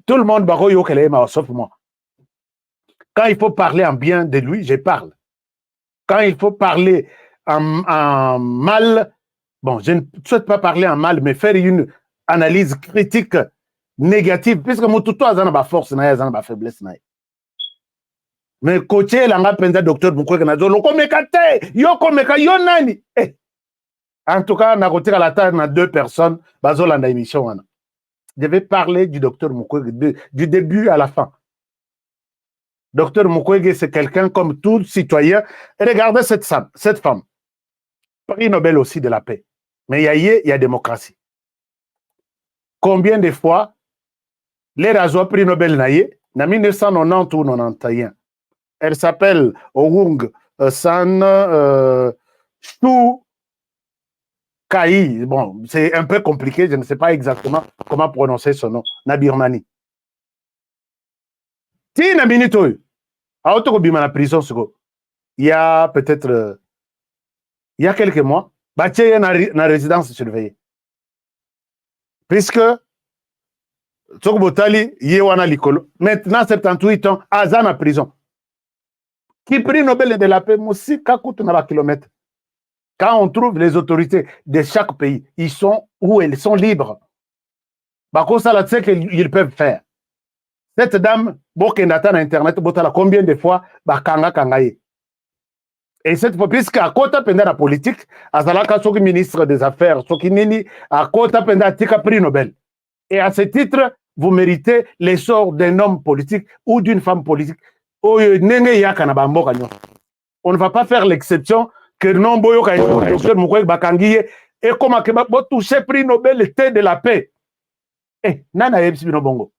tout le monde bako yokela yema sauf moi. Quand il faut parler en bien de lui, je parle. Quand il faut parler en mal, bon, je ne souhaite pas parler en mal, mais faire une analyse critique négative, puisque mon tuto a ma force, a ma faiblesse. Mais côté langa penza docteur Mukwege na zolo komekate, yo komeka yo nani. En tout cas, na côté la table na deux personnes, bazola na émission wana. Je vais parler du docteur Mukwege du début à la fin. Docteur Mukwege, c'est quelqu'un comme tout citoyen. Et regardez cette femme. Prix Nobel aussi de la paix. Mais il y a démocratie. Combien de fois les rasoirs prix Nobel naïe, en 1990 ou 91. Elle s'appelle Owung San Chou Kai. Bon, c'est un peu compliqué, je ne sais pas exactement comment prononcer son nom. Na Birmanie. Tina minute à Otokobima la prison, il y a peut-être il y a quelques mois, il y a une résidence surveillée. Puisque Tsokobotali Yewana Likolo, maintenant 78 ans, Azan en prison. Qui prix Nobel de la paix, Moussi Kakutu na kilomètre. Quand on trouve les autorités de chaque pays, ils sont où ils sont libres. Bako ça là, c'est qu'ils peuvent faire. Cette dame, bokendata na internet botala combien de fois bakanga kangaye. Et cette fois, puisque à kota penda la politique, azalaka soki ministre des Affaires, soki nini, à kota penda tika prix Nobel. Et à ce titre, vous méritez l'essor d'un homme politique ou d'une femme politique. On ne va pas faire l'exception que non boyo ka docteur Mukwege bakangiye et comment que ba toucher prix Nobel le thé de la paix. Eh, nana yebsi bino bongo.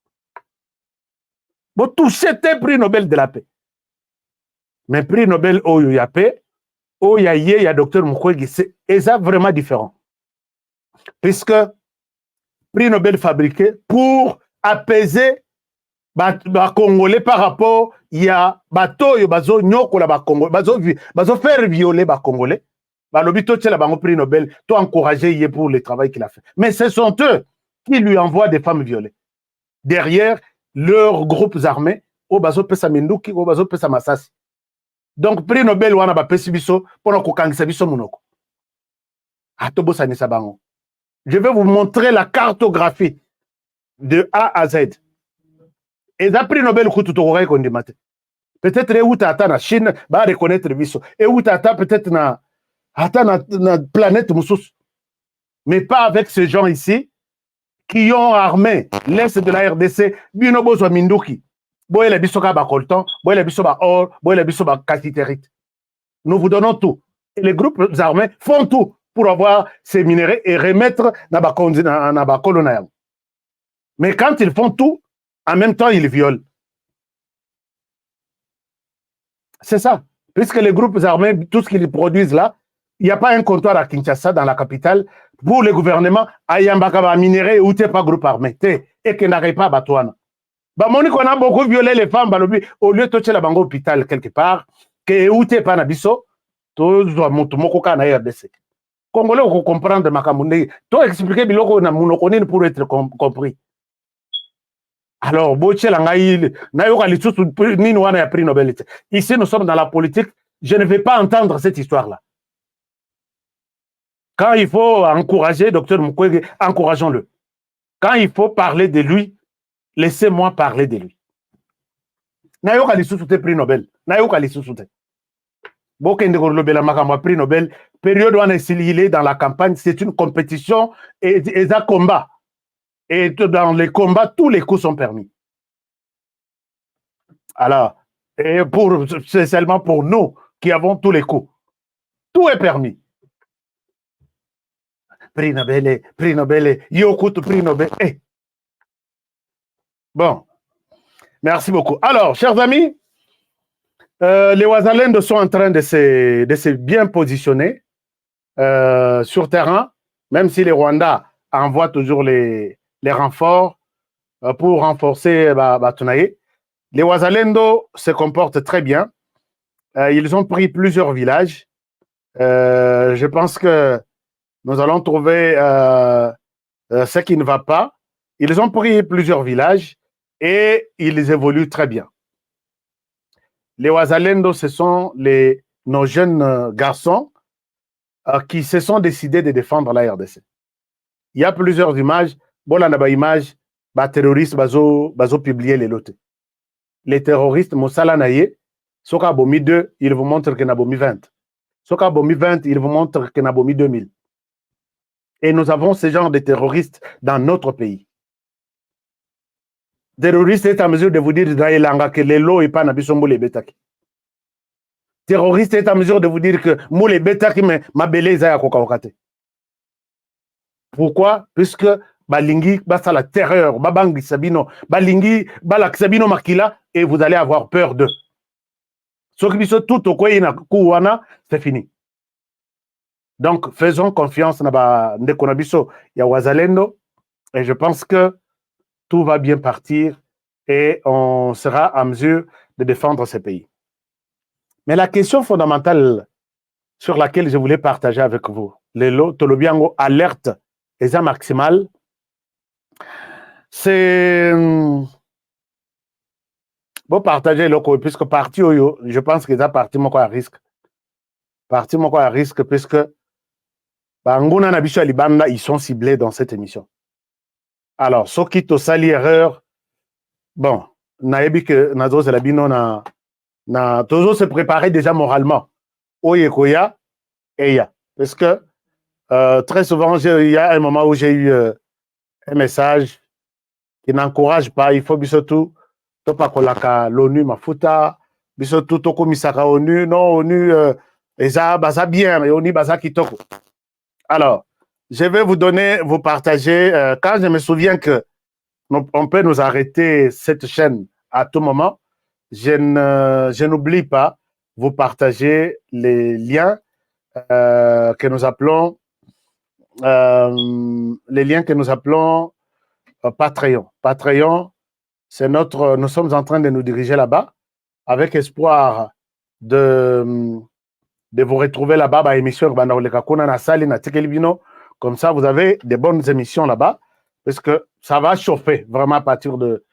Bo toucher te prix Nobel de la paix. Mais prix Nobel oyo ya paix, oyo ya ye ya docteur Mukwege, c'est vraiment différent. Puisque prix Nobel fabriqué pour apaiser les Congolais par rapport à bato yo bazo nyoko la ba Congolais bazo faire violer les Congolais ba lobito tshela bango prix Nobel to encourager yé pour le travail qu'il a fait. Mais ce sont eux qui lui envoient des femmes violées derrière leurs groupes armés au bazo pesa minduki au bazo pesa masasi. Donc prix Nobel wana ba pesi biso pour ko kangisa biso munoko atobo sanisa bango. Je vais vous montrer la cartographie de A à Z. Et d'après Nobel, peut-être où tata na Chine va reconnaître biso et où tata peut-être na planète Moussous. Mais pas avec ces gens ici qui ont armé l'Est de la RDC, binobo so minduki. Boye la biso ka ba coltan, boye la biso ba or, boye la biso ba cassiterite. Nous vous donnons tout. Et les groupes armés font tout pour avoir ces minéraux et remettre na ba colonial. Mais quand ils font tout, en même temps, ils violent. C'est ça. Puisque les groupes armés, tout ce qu'ils produisent là, il n'y a pas un comptoir à Kinshasa, dans la capitale, pour le gouvernement, à Yambakaba minéré ou t'es pas groupe armé. Et qu'il n'arrive pas à Batouana. Bah, on a beaucoup violé les femmes, au lieu de toucher la bango hôpital quelque part, que ou t'es pas nabiso, tout doit monter na RDC. Congolais, on comprend de Makamouné. Toi, expliquer biloko na monokonine pour être compris. Alors, ici, nous sommes dans la politique. Je ne vais pas entendre cette histoire-là. Quand il faut encourager Dr Mukwege, encourageons-le. Quand il faut parler de lui, laissez-moi parler de lui. Nayoka lisusu prix Nobel. Nayoka lisusu te. Bokende Lobela Makamba prix Nobel. Période où on est dans la campagne, c'est une compétition et un combat. Et dans les combats, tous les coups sont permis. Alors, c'est seulement pour nous qui avons tous les coups. Tout est permis. Prix Nobel, Yokout, prix Nobel. Eh. Bon, merci beaucoup. Alors, chers amis, les Ouazalendo sont en train de se bien positionner sur terrain, même si les Rwandais envoient toujours les renforts pour renforcer Batunaye. Les Ouazalendo se comportent très bien. Ils ont pris plusieurs villages. Je pense que nous allons trouver ce qui ne va pas. Ils ont pris plusieurs villages et ils évoluent très bien. Les Ouazalendo, ce sont nos jeunes garçons qui se sont décidés de défendre la RDC. Il y a plusieurs images. Bon, là, il image, les terroristes bazo publier les lots. Les terroristes, Moussala Naye, Soka Bomi 2, ils vous montrent que Nabomi 20. Soka Bomi 20, ils vous montrent que Nabomi 2000. Et nous avons ce genre de terroristes dans notre pays. Terroriste est en mesure de vous dire que les lots et pas Nabisombo les Betaki. Terroriste est en mesure de vous dire que Moule Betaki, ma belé Zaya Kokawakate. Pourquoi? Puisque Balingi, basta la terreur, Babangi Sabino, Balingi, Balak Sabino Makila, et vous allez avoir peur d'eux. Ce qui sont tout au Koyina Kouwana, c'est fini. Donc, faisons confiance à Ndekonabiso ya Ouazalendo, et je pense que tout va bien partir et on sera en mesure de défendre ce pays. Mais la question fondamentale sur laquelle je voulais partager avec vous, les lots Tolobiango alerte et ça maximal, c'est bon partager le puisque parti je pense que ça parti mon à risque. Parti mon à risque puisque Banguna Nabiso Alibanda ils sont ciblés dans cette émission. Alors, ceux qui te sali erreur, bon, nayebi que nazozela bino na toujours se préparer déjà moralement. Oye koya eya. Parce que très souvent, il y a un moment où j'ai eu un message qui n'encourage pas. Il faut bisotou topa kolaka l'ONU mafuta bisotou toko misaka ONU non ONU eza baza bien et ONU baza kitoko. Alors, je vais vous partager quand je me souviens que on peut nous arrêter cette chaîne à tout moment. Je n'oublie pas vous partager les liens que nous appelons Patreon. Patreon, c'est nous sommes en train de nous diriger là-bas avec espoir de vous retrouver là-bas à l'émission comme ça vous avez des bonnes émissions là-bas parce que ça va chauffer vraiment à partir de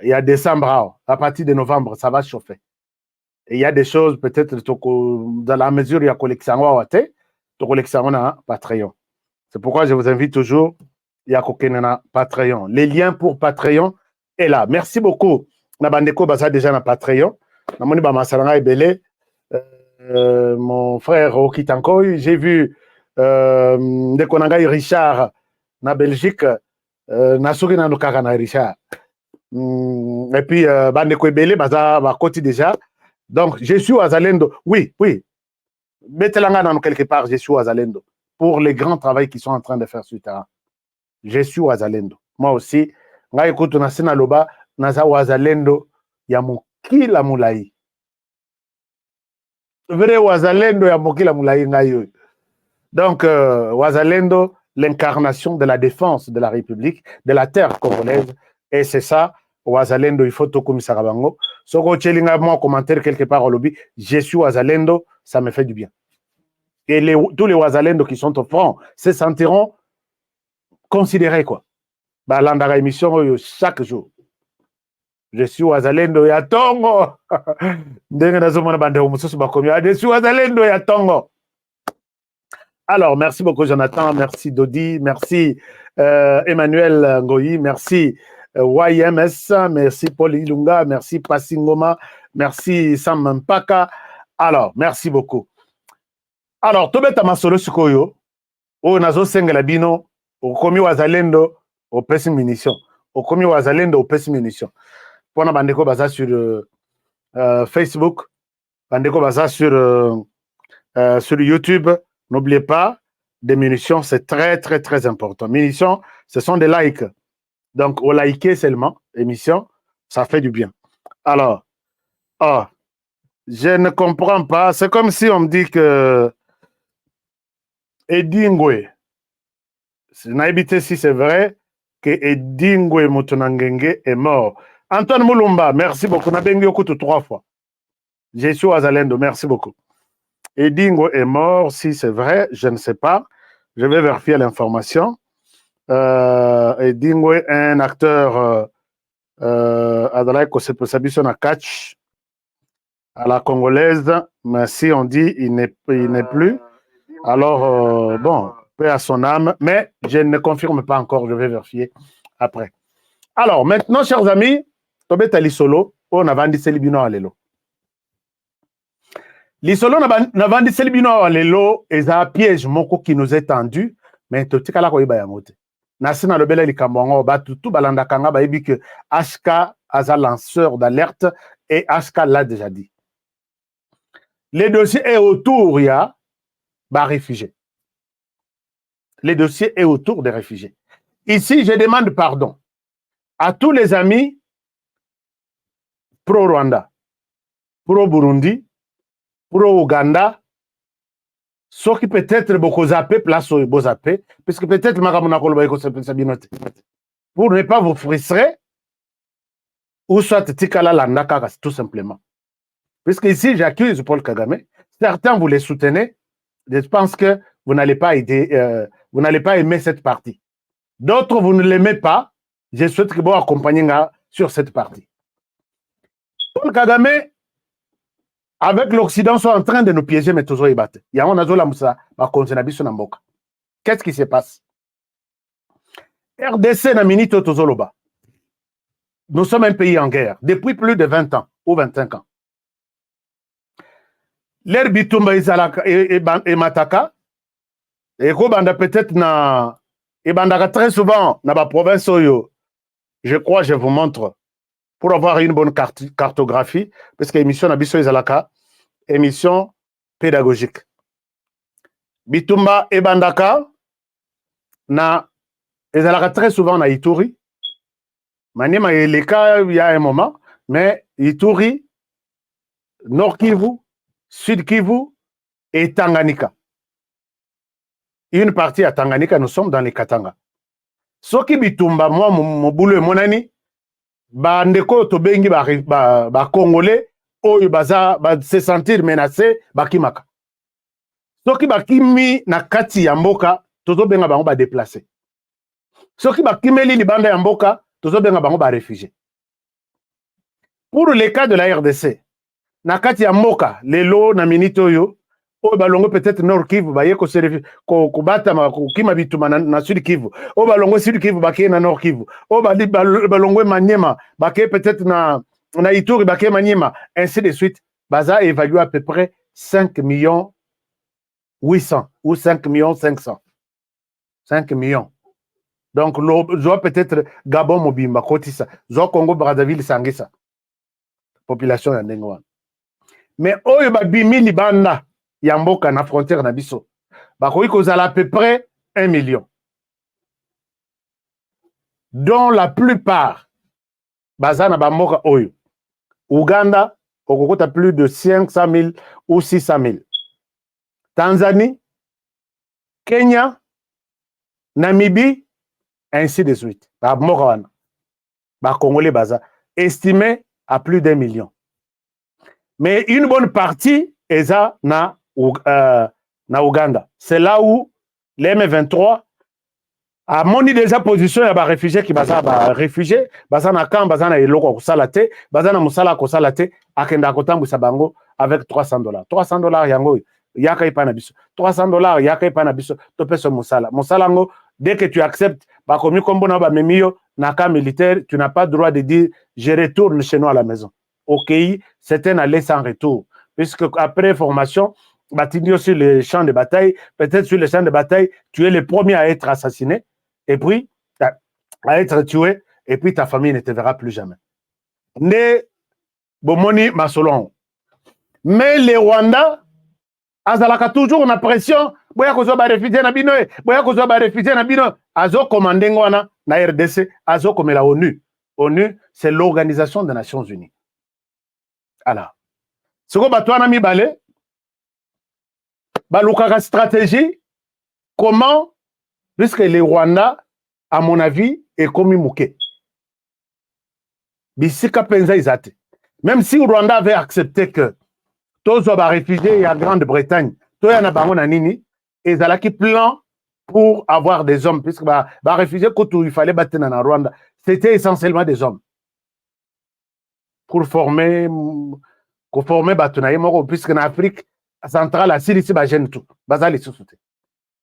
il y a décembre, à partir de novembre, ça va chauffer. Et il y a des choses, peut-être, dans la mesure où il y a collection Patreon. C'est pourquoi je vous invite toujours, il y a Patreon. Les liens pour Patreon est là. Merci beaucoup. Nabandeko Baza déjà dans Patreon. Namoni Bamasaranga Ebele, mon frère Okitankoy. J'ai vu Ndekonangai Richard na Belgique, Nasuri Nanokara na Richard. Et puis, Bandeko Ebele Baza Bakoti déjà. Donc, je suis à Zalendo. Oui. Mettez-la dans quelque part, je suis à Zalendo. Pour les grands travaux qu'ils sont en train de faire sur le terrain. Je suis à Zalendo. Moi aussi, nga écoute na sina loba naza wa Zalendo ya mokila mulai. Vrai wa Zalendo ya mokila mulai ngayo. Donc, Wazalendo, l'incarnation de la défense de la République, de la terre congolaise. Et c'est ça, Wazalendo, il faut tout comme ça. Soko Tchelinga, moi, commentaire quelque part au lobby, je suis Wazalendo, ça me fait du bien. Et tous les Wazalendo qui sont au front se sentiront considérés, quoi. Bah, l'andara émission, chaque jour. Je suis Wazalendo ya Tongo. Je suis Wazalendo ya Tongo. Alors, merci beaucoup, Jonathan. Merci, Dodi. Merci, Emmanuel Ngoyi. Merci, YMS. Merci, Paul Ilunga. Merci, Passingoma. Merci, Sam Mpaka. Alors, merci beaucoup. Alors, Tobeta Masolo Sukoyo. O Nazo Sengelabino. O Komi Wazalendo. Au Pessi Munition. Au Komi Wazalendo. Au Pessi Munition. Pona Bandeko Baza sur Facebook. Bandeko Baza sur YouTube. N'oubliez pas, des munitions, c'est très, très, très important. Munitions, ce sont des likes. Donc, au liker seulement, émission, ça fait du bien. Alors, je ne comprends pas. C'est comme si on me dit que Edingwe, n'habitez si c'est vrai, que Edingwe Mutunangenge est mort. Antoine Moulumba, merci beaucoup. Nabengi Okutu 3 fois. Je suis à Zalendo, merci beaucoup. Edingo est mort, si c'est vrai, je ne sais pas. Je vais vérifier l'information. Edingo est un acteur à catch à la congolaise, mais si on dit il n'est plus, alors bon, paix à son âme, mais je ne confirme pas encore, je vais vérifier après. Alors maintenant, chers amis, Tobet Ali Solo, on a vendu Selibino à Lelo. L'isolo na vandi selibino lelo eza piège moko qui nous est tendu mais totikala ko ibaya mote na sina lobela likambo ba tout balanda kanga ba yebi que HK a lanceur d'alerte et HK l'a déjà dit. Les dossiers est autour ya ba réfugiés. Les dossiers est autour des réfugiés. Ici, je demande pardon à tous les amis pro-Rwanda, pro-Burundi, pro-Ouganda, ceux qui peut-être beaucoup zappé, place au beau zappé, parce que peut-être pour ne pas vous frustrer, ou soit tikala landaka, tout simplement. Puisque ici, j'accuse Paul Kagame, certains vous les soutenez, je pense que vous n'allez pas aider, vous n'allez pas aimer cette partie. D'autres, vous ne l'aimez pas, je souhaite que vous accompagniez sur cette partie. Paul Kagame, avec l'Occident, sont en train de nous piéger, mais toujours y battent. Qu'est-ce qui se passe? RDC na minito tozoloba. nous sommes un pays en guerre depuis plus de 20 ans ou 25 ans. L'air bitumba izalaka et mataka, et kobanda peut-être na, et bandaka très souvent na ba province oyo. Je crois, je vous montre, pour avoir une bonne cartographie, parce que l'émission Nabiso Izalaka, émission pédagogique. Bitumba et Bandaka, na Izalaka très souvent na Ituri. Manima et les cas, il y a un moment, mais Ituri, Nord Kivu, Sud Kivu et Tanganyika. Une partie à Tanganyika, nous sommes dans les Katanga. Soki bitumba moi mon boulot monani ba ndeko to bengi ba congolais oyo baza ba se sentir menacé ba kimaka. Soki ba kimi na kati ya mboka tozo benga bango ba déplacer. Soki ba kimeli libanda ya mboka tozo benga bango ba réfugiés. Pour le cas de la RDC, na kati ya mboka lelo na minute oyo o balongo peut-être Nord Kivu ba yeko se ko bata ma ko kima bituma na Sud Kivu o balongo Sud Kivu ba ke na Nord Kivu o balongo Maniema ba ke peut-être na Ituri ba ke Maniema, ainsi de suite. Baza évalue à peu près 5 millions 800 ou 5 millions 500. 5 millions. Donc zo peut-être Gabon Mobimba Kotisa, zo Congo Brazzaville Sangisa. Population ya ndengwa. Mais oyo ba bimi libanda Yamboka na frontière na biso. Bakoyi kozala à peu près 1 million. Dont la plupart, bazana bamboka oyo. Ouganda, okokota plus de 500 000 ou 600 000. Tanzanie, Kenya, Namibie, ainsi de suite. Bamboka wana. Congolais baza. Estimé à plus d'1 million. Mais une bonne partie est ça na Ouganda. C'est là où les M23 a moni déjà position ya ba réfugiés qui baza ba réfugiés, baza na camp, baza na eloko ko salate, baza na musala ko salate, akenda ko tambisa bango avec $300. $300 yango yaka ipana biso. $300 yaka ipana biso to peso musala. Musala ngo dès que tu acceptes ba komi kombo na ba memio na camp militaire, tu n'as pas le droit de dire je retourne chez nous à la maison. OK, c'est un aller sans retour. Puisque après formation, bâtir sur les champs de bataille, peut-être sur les champs de bataille, tu es le premier à être assassiné, et puis à être tué, et puis ta famille ne te verra plus jamais. Ne bomoni masolon. Mais les Rwandais, azalaka toujours na pression, boya ko zo ba réfugié na bino, boya ko zo ba réfugié na bino, azo commandé ngwana na RDC, azo comme la ONU. ONU, c'est l'Organisation des Nations Unies. Alors, ce que Batouana Mibale, Balukaka stratégie, comment, puisque les Rwandais, à mon avis, est comme Mouké. Bisika Penza Izate. Même si le Rwanda avait accepté que tous les réfugiés à Grande-Bretagne, tous les Nini, ils avaient un plan pour avoir des hommes, puisque les réfugiés, quand il fallait battre dans le Rwanda, c'était essentiellement des hommes. Pour former Batunaï Moro, puisque en Afrique centrale, la Syrie, c'est gêne tout. Bazali sous-souté.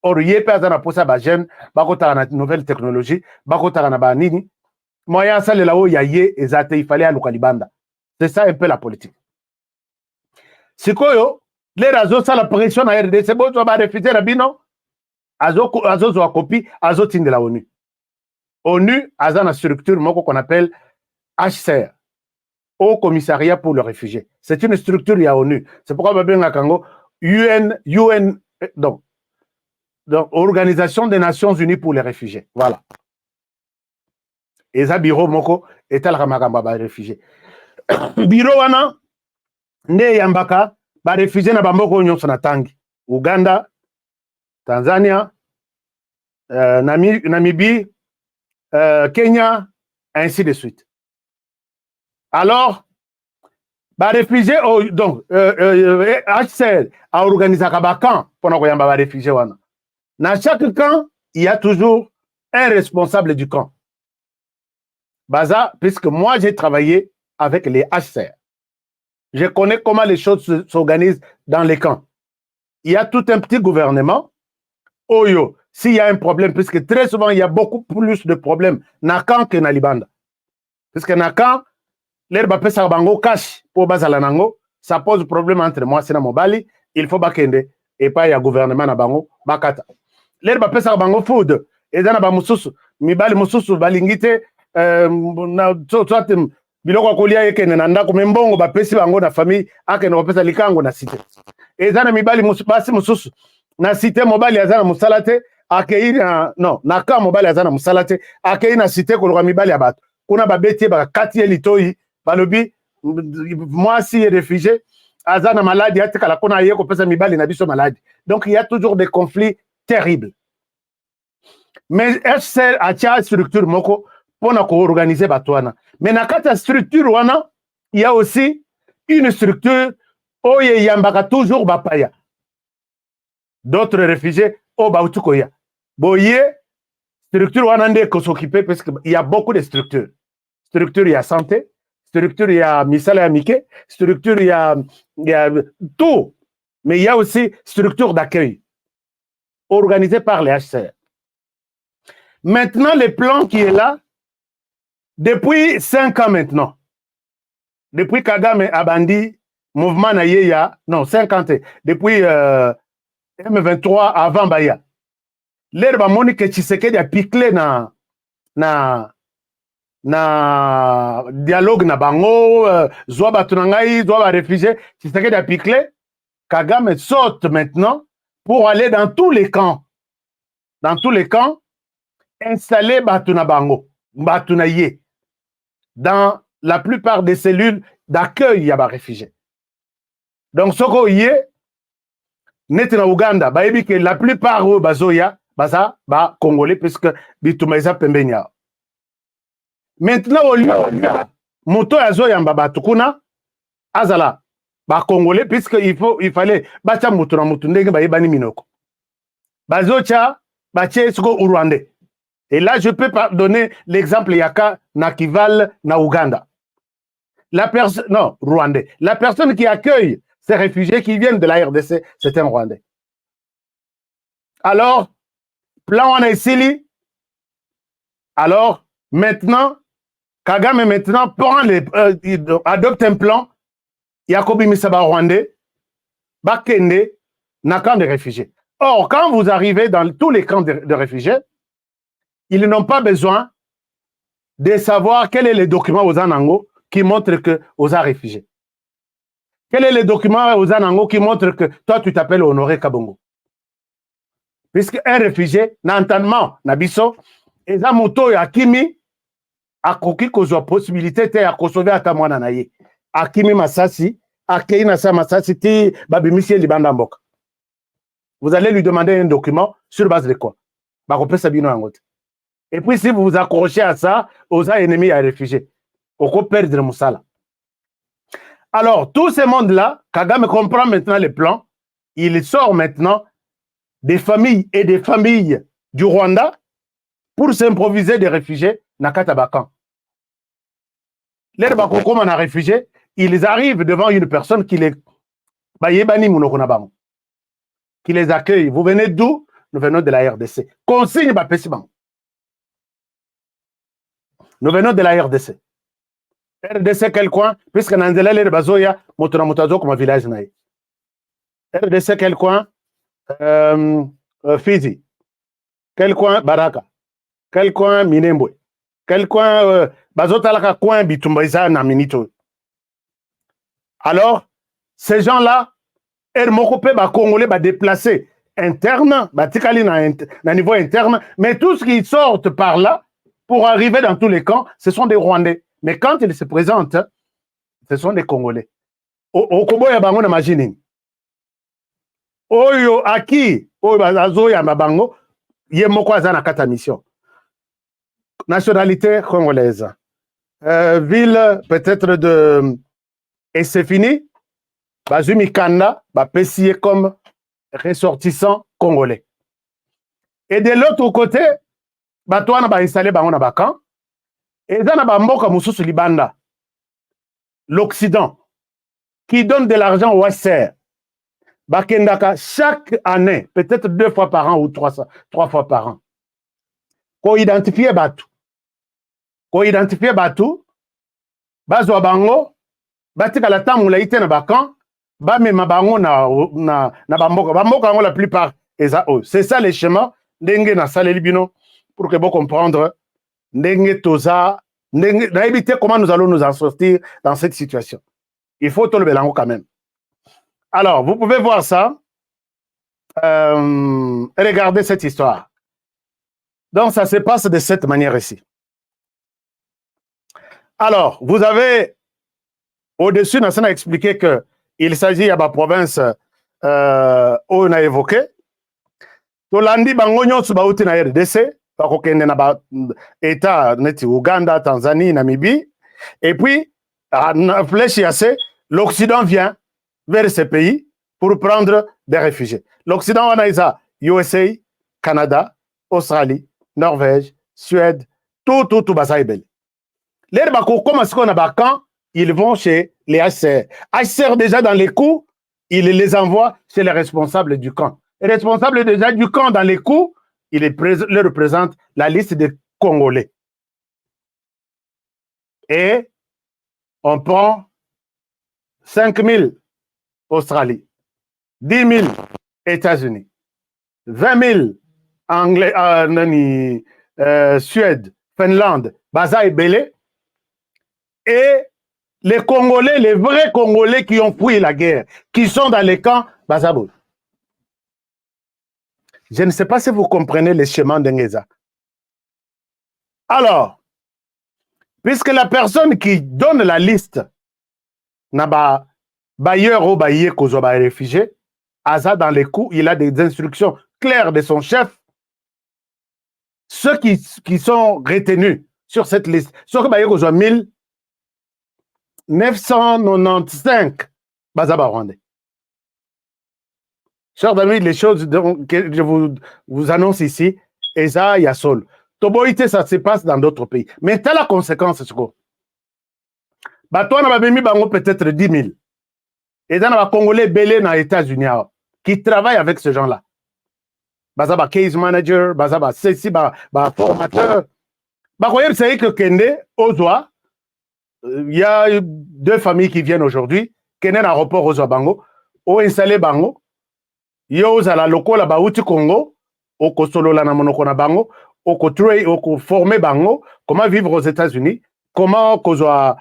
Or, il y a pas de posa bagène, bakota na nouvelle technologie, bakota na banini. Moyen ça le là-haut, il fallait à l'Ukalibanda. C'est ça un peu la politique. C'est quoi, les réseaux, ça la pression à RDC, c'est bon, tu vas refuser la bino, azo a copie, azo tin de la ONU. ONU, a une structure qu'on appelle HCR. Au commissariat pour les réfugiés. C'est une structure à ONU. C'est pourquoi on a Kango UN, donc Organisation des Nations Unies pour les réfugiés. Voilà. Et ça, bureau moko est à la réfugiés. Bureau wana, ne yambaka, ba réfugiés na bamboko nyonso na tangi. Uganda, Tanzania, Namibie, Kenya, ainsi de suite. Alors, les réfugiés, donc, HCR a organisé un camp pour les réfugiés. Dans chaque camp, il y a toujours un responsable du camp. Baza, puisque moi, j'ai travaillé avec les HCR. Je connais comment les choses s'organisent dans les camps. Il y a tout un petit gouvernement. Oyo, s'il y a un problème, puisque très souvent, il y a beaucoup plus de problèmes dans le camp que dans Libanda. Parce que quand l'air va pesa bango cash pour bazala nango, ça pose problème entre moi et mobali, il faut bakende et pas ya gouvernement na bango bakata. L'air va pesa bango food et dans ba mususu, mibali mususu balingite na soit biloko kolia ekene na ndako membongo ba pesi bango na famille akene ko pesa likango na cité. Et dans mibali basi mususu na cité mobali azana musalate akeina non na ka mobali azana musalate akeina cité ko mibali ya bato. Kuna babeti ba kati elitoi balobi moi si réfugié azana maladie atikala kuna yeko pesa mibali na biso maladie. Donc il y a toujours des conflits terribles. Mais HCR a structure moko pour organiser batouana. Mais dans cette structure wana, il y a aussi une structure où il y a toujours bapaya. D'autres réfugiés au Baoutukoya. Boye structure wana ndé ko s'occuper parce qu'il y a beaucoup de structures. Structure il y a santé, structure il y a misala amike, structure il y a tout. Mais il y a aussi structure d'accueil organisée par les HCR. Maintenant, le plan qui est là, depuis 5 ans maintenant, depuis Kagame Abandi, mouvement Nayeya, non, 50 ans, depuis M23 avant Baya, l'herbe Monique Tshisekedi a piqué na dialogue na bango, Zwa Batunangai, Zwa réfugié, Tshisekedi a piqué, Kagame saute maintenant pour aller dans tous les camps. Dans tous les camps, installer Batuna Bango, Batuna Ye, dans la plupart des cellules d'accueil yaba réfugiés. Donc, Soko Ye, net na Uganda, baebi que la plupart au bazoya, baza, ba Congolais, puisque bitumaiza pembenya. Maintenant, au lieu, moto azoya mbabatukuna, azala, ba Congolais, puisque il fallait, bacha mutuna mutundenge baebani minoko. Bazocha, bache soko Rwandais. Et là, je peux donner l'exemple Yaka Nakival na Ouganda. La personne, non, Rwandais. La personne qui accueille ces réfugiés qui viennent de la RDC, c'est un Rwandais. Alors, plan on est alors, maintenant, Kagame maintenant prend adopte un plan. Yakobi Misaba Rwandais, Bakende, na camp de réfugiés. Or, quand vous arrivez dans tous les camps de réfugiés, ils n'ont pas besoin de savoir quel est le document aux Anango qui montre que aux réfugiés. Quel est le document aux Anango qui montre que toi tu t'appelles Honoré Kabongo. Puisque un réfugié, n'entendement, Nabiso, et Zamoto et Akimi, a croqué qu'on a possibilité de sauver à Tamwana Naye. Akimi Masasi, Akeina Masasi, ti Babimisie Libandambok. Vous allez lui demander un document sur base de quoi? Bakopé Sabino Angote. Et puis, si vous vous accrochez à ça, aux ennemis à réfugiés, on peut perdre Moussala. Alors, tout ce monde-là, Kagame comprend maintenant les plans. Il sort maintenant des familles et des familles du Rwanda pour s'improviser des réfugiés Nakatabakan. Les Bakokoma na réfugiés, ils arrivent devant une personne qui les qui les accueille. Vous venez d'où? Nous venons de la RDC. Consigne Bapesiban. Nous venons de la RDC. RDC quel coin? Puisque Nandela le Bazoya, Motona Motazo comme village naï. RDC quel coin? Fizi. Quel coin? Baraka. Quel coin? Minembwe. Quel coin? Bazotalaka coin Bitumbaïsa na Minito. Alors, ces gens-là, Hermokopé ba Congolais ba déplacé interne, ba tikali na niveau interne, mais tout ce qui sortent par là, pour arriver dans tous les camps, ce sont des Rwandais. Mais quand ils se présentent, ce sont des Congolais. Au Kobo ya bango na majini. Oyo aki, oyo bazo ya mabango, ye moko azana kata mission. Nationalité congolaise. Ville peut-être de... Et c'est fini. Bazumi Kanda, Pessie comme ressortissant congolais. Et de l'autre côté, Batouana ba installé bango na bakan. Et dans la mboka mususu libanda, l'Occident, qui donne de l'argent au HCR, Bakendaka chaque année, peut-être 2 fois par an ou 3 fois par an, qu'on identifie Batou. bazwa bango batikala ntango molai te na bakan bamema bango na bamboka bamboka yango la plupart eza oyo. C'est ça les schémas ndenge nasaleli bino pour que vous comprendre ndenge toza ndenge nayebi te comment nous allons nous en sortir dans cette situation. Il faut tolobela yango quand même. Alors vous pouvez voir ça. Regardez cette histoire. Donc ça se passe de cette manière ici. Alors, vous avez au-dessus, on a expliqué qu'il s'agit de la province où on a évoqué. Tolandi bangonyo subauti na RDC, bakokende na ba État neti Ouganda, Tanzanie, Namibie. Et puis, en flèche assez, l'Occident vient vers ces pays pour prendre des réfugiés. L'Occident, on a ça, USA, Canada, Australie, Norvège, Suède, tout basaibel. Les Bako, comme ce qu'on a bacan, ils vont chez les HCR. HCR, déjà dans les coups, ils les envoient chez les responsables du camp. Les responsables déjà du camp dans les coups, ils les représentent la liste des Congolais. Et on prend 5 000 Australie, 10 000 États-Unis, 20 000 Anglais, Suède, Finlande, Baza et Belé, et les Congolais, les vrais Congolais qui ont fui la guerre, qui sont dans les camps Bazabou. Je ne sais pas si vous comprenez les schémas d'Engeza. Alors, puisque la personne qui donne la liste n'a pas bailleur ou baillé qu'aux réfugiés, Aza dans les coups, il a des instructions claires de son chef. Ceux qui sont retenus sur cette liste, ceux qui baillent aux 1995 Bazaba Rwandais. Chers amis, les choses que je vous annonce ici, Eza Yassol. Toboïté, ça se passe dans d'autres pays. Mais t'as la conséquence, c'est quoi? Toi, on a peut-être 10 000. Et dans les Congolais belés dans les États-Unis qui travaillent avec ces gens-là. Bazaba case manager, bazaba ceci, formateur. Vous savez que Kende, Ozoa, il y a 2 familles qui viennent aujourd'hui. Kende l'aéroport Ozoa Bango, ou installé Bango. Yo la loko la bauti Congo, au solo la namonoko na Bango, au former Bango, comment vivre aux États-Unis, comment kozwa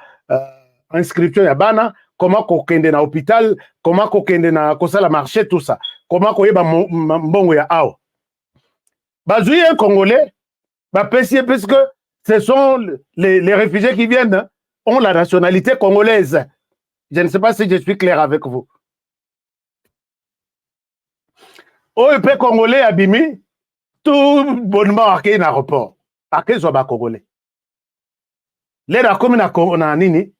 inscription ya bana, comment kokende na hôpital, comment kokende na kosala marché, tout ça. Comment koyeba mbongo ya ao. Bazui un Congolais, parce que ce sont les réfugiés qui viennent, ont la nationalité congolaise. Je ne sais pas si je suis clair avec vous. OEP Congolais abimi, tout bonnement à un aéroport. À quel soit Congolais? Les comme na nini?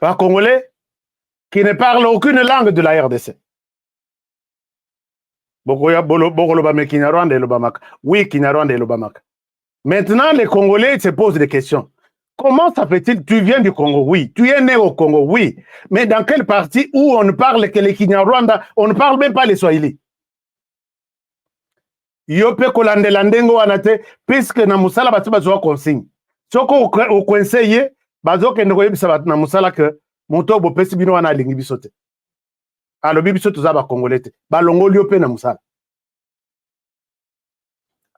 Un Congolais qui ne parle aucune langue de la RDC. Oui, Kinyarwanda et Lobamaka. Maintenant, les Congolais se posent des questions. Comment ça fait-il? Tu viens du Congo, oui. Tu es né au Congo, oui. Mais dans quelle partie où on ne parle que les Kinyarwanda, on ne parle même pas les Swahili? Yope kolandelandengo anate, puisque na musala batu bazwa consigne. Soko au conseiller, bazo kende koyebisa na musala que moto bo pesi bino wana lingi bisote. Alors biso to za ba Congolais te. Ba longoli yope na musala.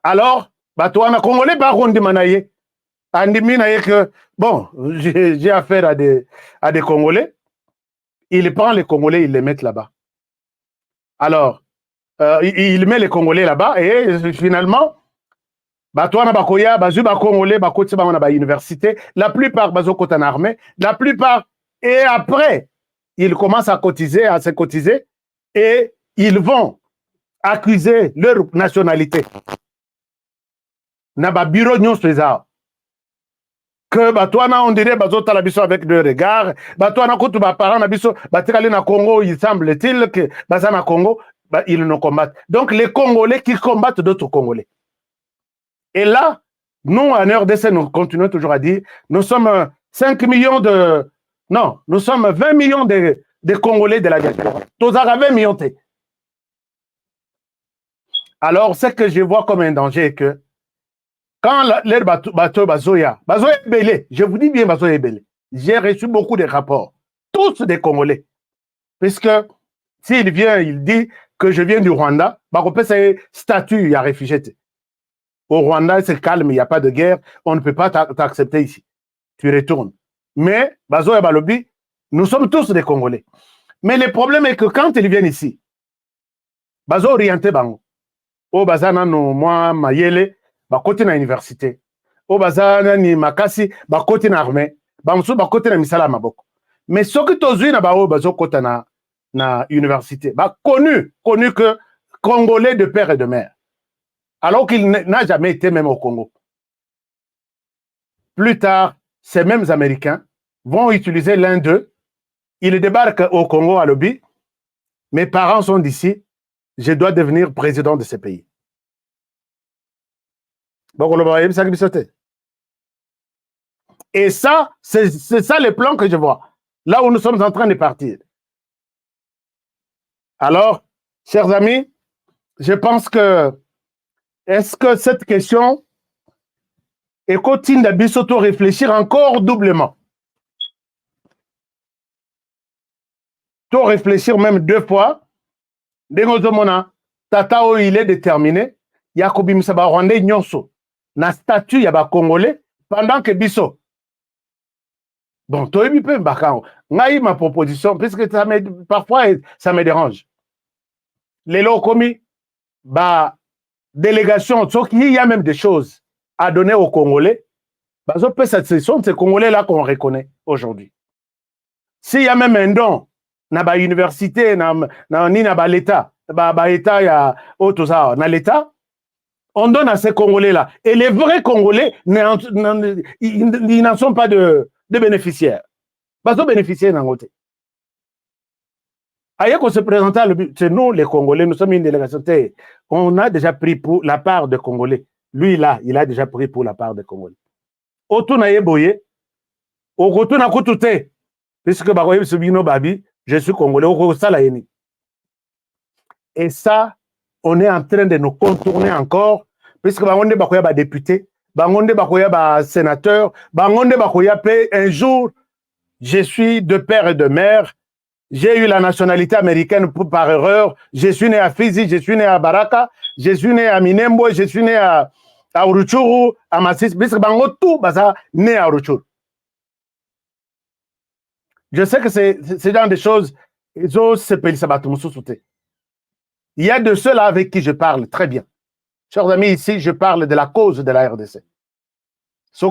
Alors, bato wana Congolais ba rondi manaye. Andimina que, bon, j'ai affaire à des Congolais. Il prend les Congolais, il les met là-bas. Alors, il met les Congolais là-bas et finalement, Batouana Bakoya, Bazuba Congolais, Bakotiba on a université, la plupart Bazokot en armée, la plupart, et après, ils commencent à se cotiser et ils vont accuser leur nationalité. Naba bureau nyon César. Que Batouana, on dirait Bazota la biso avec deux regards. Batouana, quand tu vas parler na biso, Batikali na Congo, il semble-t-il que Bazana Congo, ils nous combattent. Donc les Congolais qui combattent d'autres Congolais. Et là, nous, en RDC, nous continuons toujours à dire, nous sommes 5 millions de... Non, nous sommes 20 millions de Congolais de la diaspora. Tous 20 millions. Alors, ce que je vois comme un danger est que Quand l'air bateau Bazoya est belé, je vous dis bien Bazoya est belé. J'ai reçu beaucoup de rapports, tous des Congolais. Puisque s'il vient, il dit que je viens du Rwanda, c'est statut, il y a réfugié. Au Rwanda, c'est calme, il n'y a pas de guerre, on ne peut pas t'accepter ici. Tu retournes. Mais, Bazoya Balobi, nous sommes tous des Congolais. Mais le problème est que quand ils viennent ici, Bazo orienté bango. O bazana no moi mayele, ba côté na université. O bazana ni makasi, ba côté na armée. Ba musu ba côté na misala maboko. Mais ce que tozui na ba o bazo côté na université. Ba connu que Congolais de père et de mère. Alors qu'il n'a jamais été même au Congo. Plus tard, ces mêmes Américains vont utiliser l'un d'eux. Ils débarquent au Congo à Lobi. Mes parents sont d'ici. Je dois devenir président de ce pays. Et ça, c'est ça le plan que je vois. Là où nous sommes en train de partir. Alors, chers amis, je pense que est-ce que cette question est continue de réfléchir encore doublement? Tout réfléchir même 2 fois. Tatao, il est déterminé. Yakobi Msaba Rwandais Nyonso. Na statut yaba Congolais pendant que Bisso. Bon, toi, il peut me ma proposition, puisque parfois ça me dérange. Les locomis, délégation, il y a même des choses à donner aux Congolais. Ce sont ces Congolais-là qu'on reconnaît aujourd'hui. S'il y a même un don, na ba université ni na ba l'état état ya otosa na l'état, on donne à ces Congolais là, et les vrais Congolais ils n'en sont pas de bénéficiaires. Bazo bénéficiaires n'en ont. Ailleurs qu'on se présente c'est nous les Congolais, nous sommes une délégation. On a déjà pris pour la part des Congolais. Lui là, il a déjà pris pour la part des Congolais. Autour na yeboye, au retour na kutute, puisque bagoye subino babi. Je suis Congolais, et ça, on est en train de nous contourner encore, puisque Bangonde Bakoya ba député, Bangonde Bakoya ba sénateur, Bangonde Bakoya paie un jour, je suis de père et de mère, j'ai eu la nationalité américaine par erreur, je suis né à Fizi, je suis né à Baraka, je suis né à Minembo, je suis né à Uruchuru, à Massis, puisque Bango tout, ça né à Uruchuru. Je sais que c'est genre de choses, il y a de ceux-là avec qui je parle très bien. Chers amis, ici, je parle de la cause de la RDC. C'est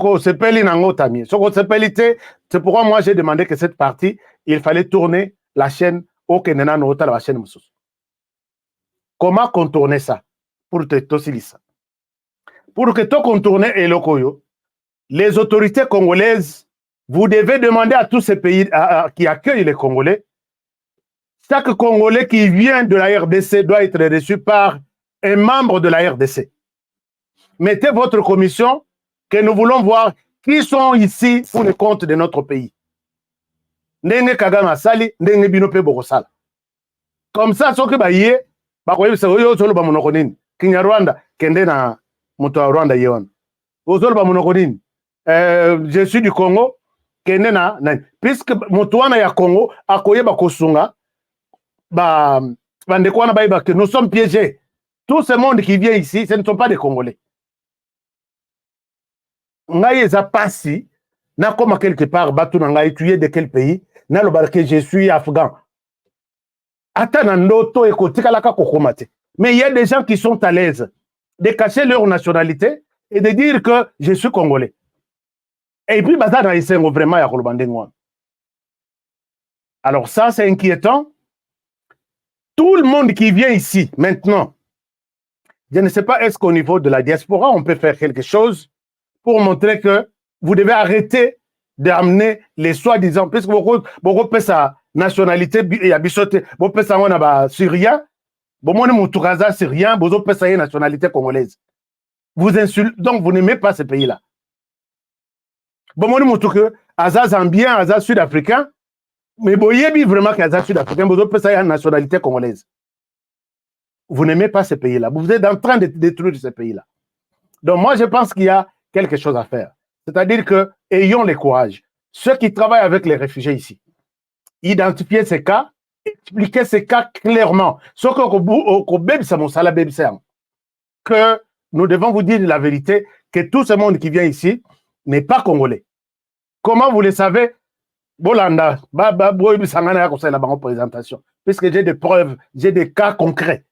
pourquoi moi j'ai demandé que cette partie, il fallait tourner la chaîne au Kenena Nota, la chaîne Moussous. Comment contourner ça? Pour te tosilisa. Pour que tu contournes Elokoyo, les autorités congolaises, vous devez demander à tous ces pays qui accueillent les Congolais, chaque Congolais qui vient de la RDC doit être reçu par un membre de la RDC. Mettez votre commission que nous voulons voir qui sont ici pour le compte de notre pays. Ndenge Kagame Sali, ndenge Binope Bogosala. Comme ça, ce que baye, bakoye se oyo solo ba monoko nini. Kinyarwanda kende na moto wa Rwanda yewana. Ozolo ba monoko nini. Je suis du Congo. Puisque Moutouana ya Congo a koyeba kosunga que nous sommes piégés. Tout ce monde qui vient ici, ce ne sont pas des Congolais. Ngai eza pasi na comme quelque part batu na ngai tué de quel pays na lo barke je suis afghan. Ata na ndoto ekotika laka kokomate. Mais il y a des gens qui sont à l'aise de cacher leur nationalité et de dire que je suis Congolais. Et puis, vraiment, alors ça, c'est inquiétant. Tout le monde qui vient ici, maintenant, je ne sais pas, est-ce qu'au niveau de la diaspora, on peut faire quelque chose pour montrer que vous devez arrêter d'amener les soi-disant, puisque beaucoup de sa nationalité, il y a bichoté, beaucoup de sa syrien, beaucoup de syrien, beaucoup de sa nationalité congolaise. Vous insultez, donc vous n'aimez pas ce pays-là. Bon, moi, je que Aza Zambien, Aza Sud-Africain, mais boyebi vraiment qu'Aza Sud-Africain, vous avez une nationalité congolaise. Vous n'aimez pas ce pays-là. Vous êtes en train de détruire ce pays-là. Donc moi, je pense qu'il y a quelque chose à faire. C'est-à-dire que, ayons le courage. Ceux qui travaillent avec les réfugiés ici, identifier ces cas, expliquer ces cas clairement. Ce que nous devons vous dire la vérité, que tout ce monde qui vient ici n'est pas congolais. Comment vous le savez? Bolanda, présentation. Puisque j'ai des preuves, j'ai des cas concrets.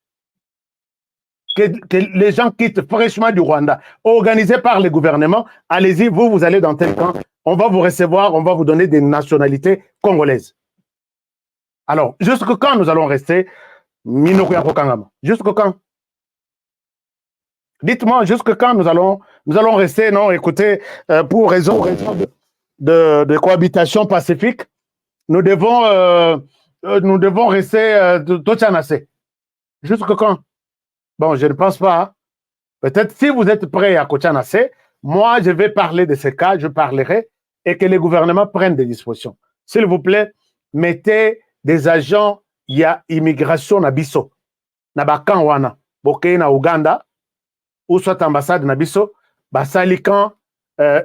Que les gens quittent fraîchement du Rwanda, organisé par le gouvernement. Allez-y, vous allez dans tel camp. On va vous recevoir, on va vous donner des nationalités congolaises. Alors, jusque quand nous allons rester jusque quand? Dites-moi, jusque quand nous allons rester, non, écoutez, pour raison de cohabitation pacifique, nous devons rester Tochanase. Jusque quand? Bon, je ne pense pas. Hein. Peut-être si vous êtes prêts à Tochanase, moi, je vais parler de ces cas, je parlerai, et que les gouvernements prennent des dispositions. S'il vous plaît, mettez des agents, il y a immigration na biso, na bakan wana, bokei na Uganda, ou soit ambassade na biso, basalikan,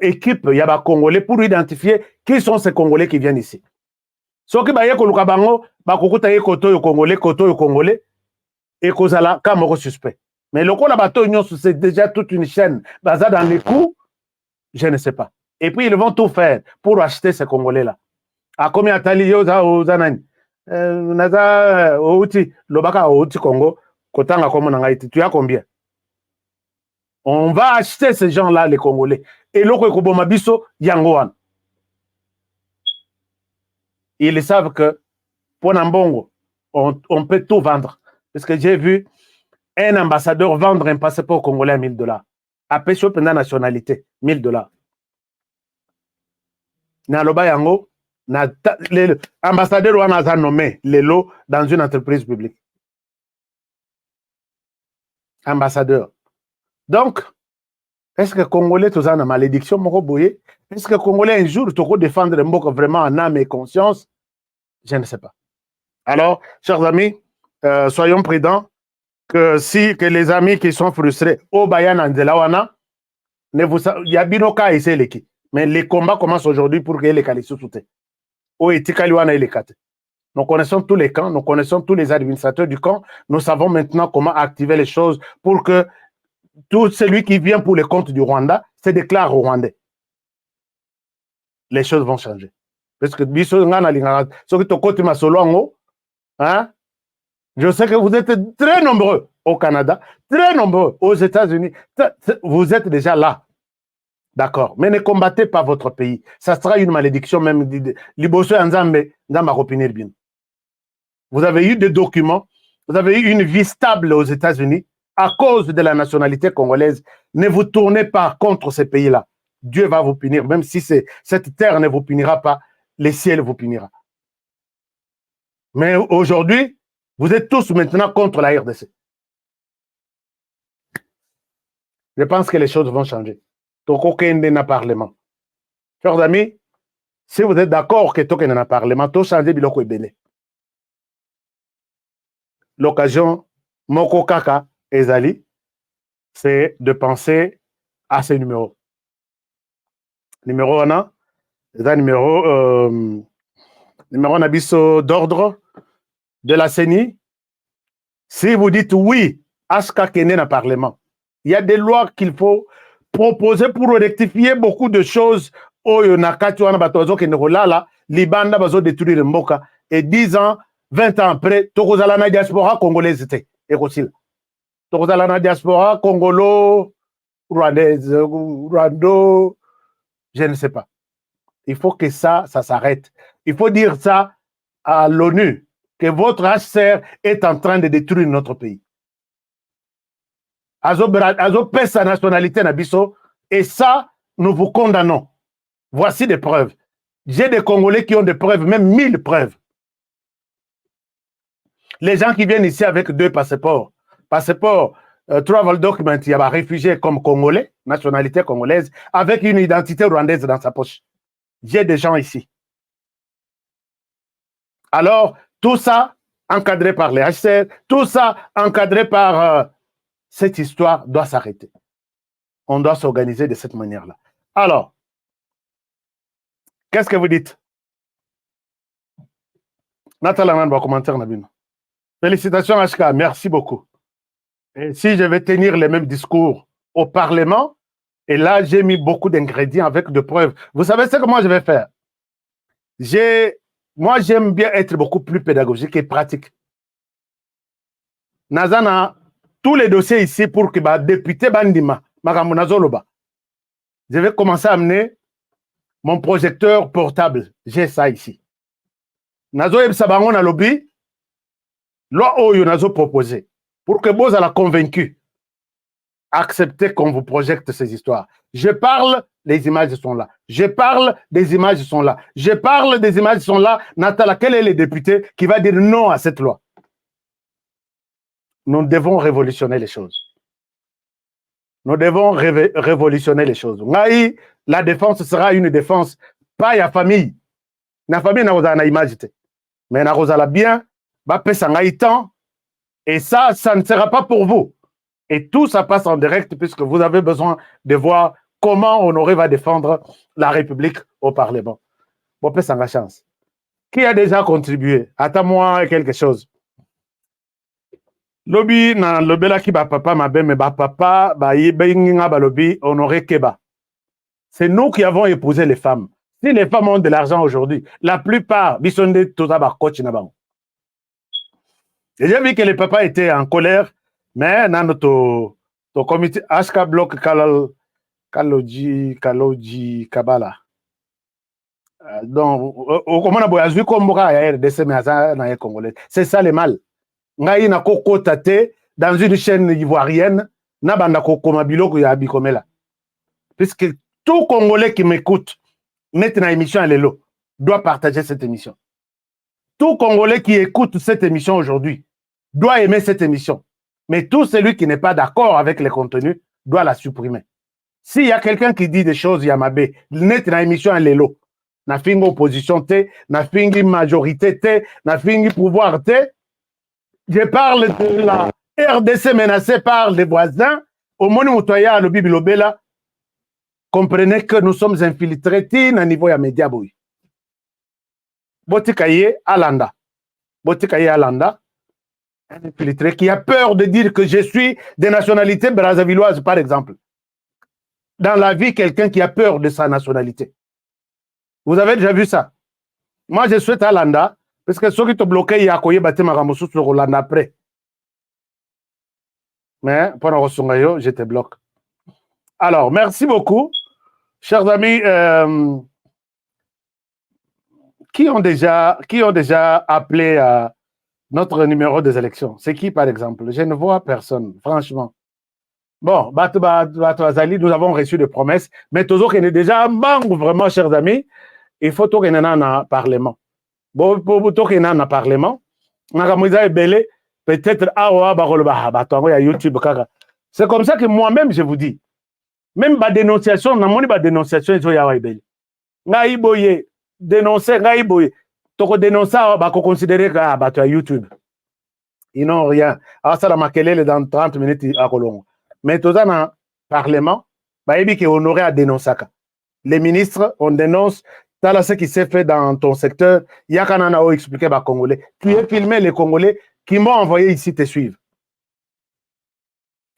équipe, il y a ba Congolais pour identifier qui sont ces Congolais qui viennent ici. Soki ba yeko luka bango, ba kokuta ye koto yo Congolais, et kozala kamoko suspect. Mais le la bateau union, c'est déjà toute une chaîne, basée dans les coups, je ne sais pas. Et puis ils vont tout faire pour acheter ces Congolais-là. À combien atali yo za ozanani? Naza outi lobaka outi Congo kotanga comme nangaiti tu as combien? On va acheter ces gens-là les Congolais et loko ekoboma biso yangoan. Ils savent que pour Nambongo on peut tout vendre parce que j'ai vu un ambassadeur vendre un passeport congolais à $1000 à pécho pendant nationalité $1000. Na loba yango l'ambassadeur wana a nommé les lots dans une entreprise publique. Ambassadeur. Donc, est-ce que Congolais, tout ça, une malédiction, est-ce que Congolais, un jour, tu peux défendre le Mboko vraiment en âme et conscience? Je ne sais pas. Alors, chers amis, soyons prudents que les amis qui sont frustrés, au Bayan Andelawana, il y a Binoka et Seleki. Mais les combats commencent aujourd'hui pour que les Kalisou soutiennent. Nous connaissons tous les camps, nous connaissons tous les administrateurs du camp. Nous savons maintenant comment activer les choses pour que tout celui qui vient pour le compte du Rwanda se déclare rwandais. Les choses vont changer. Parce que je sais que vous êtes très nombreux au Canada, très nombreux aux États-Unis. Vous êtes déjà là. D'accord. Mais ne combattez pas votre pays. Ça sera une malédiction même. Vous avez eu des documents, vous avez eu une vie stable aux États-Unis à cause de la nationalité congolaise. Ne vous tournez pas contre ces pays-là. Dieu va vous punir. Même si cette terre ne vous punira pas, le ciel vous punira. Mais aujourd'hui, vous êtes tous maintenant contre la RDC. Je pense que les choses vont changer. Parlement. Chers amis, si vous êtes d'accord que Token a parlement, tout changer biloko ebele. L'occasion, Moko Kaka Ezali, c'est de penser à ces numéros. Numéro 1, numéro nabiso d'ordre de la CENI. Si vous dites oui, Aska Kene na parlement, il y a des lois qu'il faut proposer pour rectifier beaucoup de choses. Oyo nakati wana batozo ke nekolala libanda bazo détruire le mboka et 10 ans 20 ans après tokozala na diaspora congolaise te ekosila tokozala na diaspora congolo rwandaise rwando je ne sais pas. Il faut que ça s'arrête. Il faut dire ça à l'ONU que votre HCR est en train de détruire notre pays. Azo pèse sa nationalité na biso et ça nous vous condamnons. Voici des preuves. J'ai des Congolais qui ont des preuves, même 1000 preuves. Les gens qui viennent ici avec 2 passeports, travel document, il y a un réfugié comme Congolais, nationalité congolaise, avec une identité rwandaise dans sa poche. J'ai des gens ici. Alors, tout ça encadré par les HCR, tout ça encadré par... cette histoire doit s'arrêter. on doit s'organiser de cette manière-là. Alors, qu'est-ce que vous dites? Nathalie va commenter. Félicitations HK, merci beaucoup. Et si je vais tenir les mêmes discours au Parlement, et là j'ai mis beaucoup d'ingrédients avec de preuves. Vous savez ce que moi je vais faire? Moi j'aime bien être beaucoup plus pédagogique et pratique. Nazana, tous les dossiers ici pour que député Bandima, je vais commencer à amener mon projecteur portable. J'ai ça ici. Nazo Ebsabangon a lobby, loi Oyo Nazo proposé, pour que vous la convaincu, acceptez qu'on vous projette ces histoires. Je parle, les images sont là. Je parle, des images sont là. Je parle, des images sont là. Nathalie, quel est le député qui va dire non à cette loi? Nous devons révolutionner les choses. Nous devons révolutionner les choses. La défense sera une défense, pas la famille. La famille n'a pas d'image. Mais n'a pas bien, et ça ne sera pas pour vous. Et tout ça passe en direct puisque vous avez besoin de voir comment Honoré va défendre la République au Parlement. Bon, peut la chance. Qui a déjà contribué? Attends-moi quelque chose. Lobby na lobela ki ba papa mabe me ba papa ba yebinga ba lobby Honoré Keba. C'est nous qui avons épousé les femmes. Si les femmes ont de l'argent aujourd'hui, la plupart bisonde tout ba coach na bango. Et j'ai vu que les papas étaient en colère, mais dans notre comité HK Bloc Kaloji Kabala. Donc, comment on a vu comme RDC mais Congolais. C'est ça le mal. Ngai na koko tate dans une chaîne ivoirienne, na banda koko mabilo ko ya bikomela. Puisque tout Congolais qui m'écoute, net na émission Alelo, doit partager cette émission. Tout Congolais qui écoute cette émission aujourd'hui doit aimer cette émission. Mais tout celui qui n'est pas d'accord avec les contenus doit la supprimer. S'il y a quelqu'un qui dit des choses, Yamabe, net na émission Alelo, na fingi opposition te, na fingi majorité te, na fingi pouvoir te, je parle de la RDC menacée par les voisins. Au moment où tu as le Bibilobela, comprenez que nous sommes infiltrés à niveau de média boy. Botikaye Alanda. Botikaye Alanda, un infiltré qui a peur de dire que je suis de nationalité brazzavilloise, par exemple. Dans la vie, quelqu'un qui a peur de sa nationalité. Vous avez déjà vu ça? Moi, je souhaite Alanda. Parce que ceux qui te bloquent, il y a quoi bâti Maramoussou sur Hollande après. Mais pendant que je te bloque. Alors, merci beaucoup. Chers amis, qui ont déjà appelé à notre numéro des élections? C'est qui, par exemple? Je ne vois personne, franchement. Bon, nous avons reçu des promesses, mais toujours qu'il est déjà un banque, vraiment, chers amis. Il faut tout qu'il y ait un parlement. Bon, pour tout qu'il y ait un parlement, peut-être YouTube. C'est comme ça que moi-même, je vous dis. Même ma dénonciation, ma dénonciation, il y a Ngaïboye, dénoncer, Ngaïboye. Tu dénoncer, tu considérer que YouTube. Ils n'ont rien. Alors, ça, la maquelle dans 30 minutes à Colombo. Mais tout ça, dans le Parlement, il y a honoré à dénoncer. Les ministres, on dénonce. T'as ce qui s'est fait dans ton secteur. Il y a qu'un an à expliquer aux Congolais. Tu es filmé les Congolais qui m'ont envoyé ici te suivre.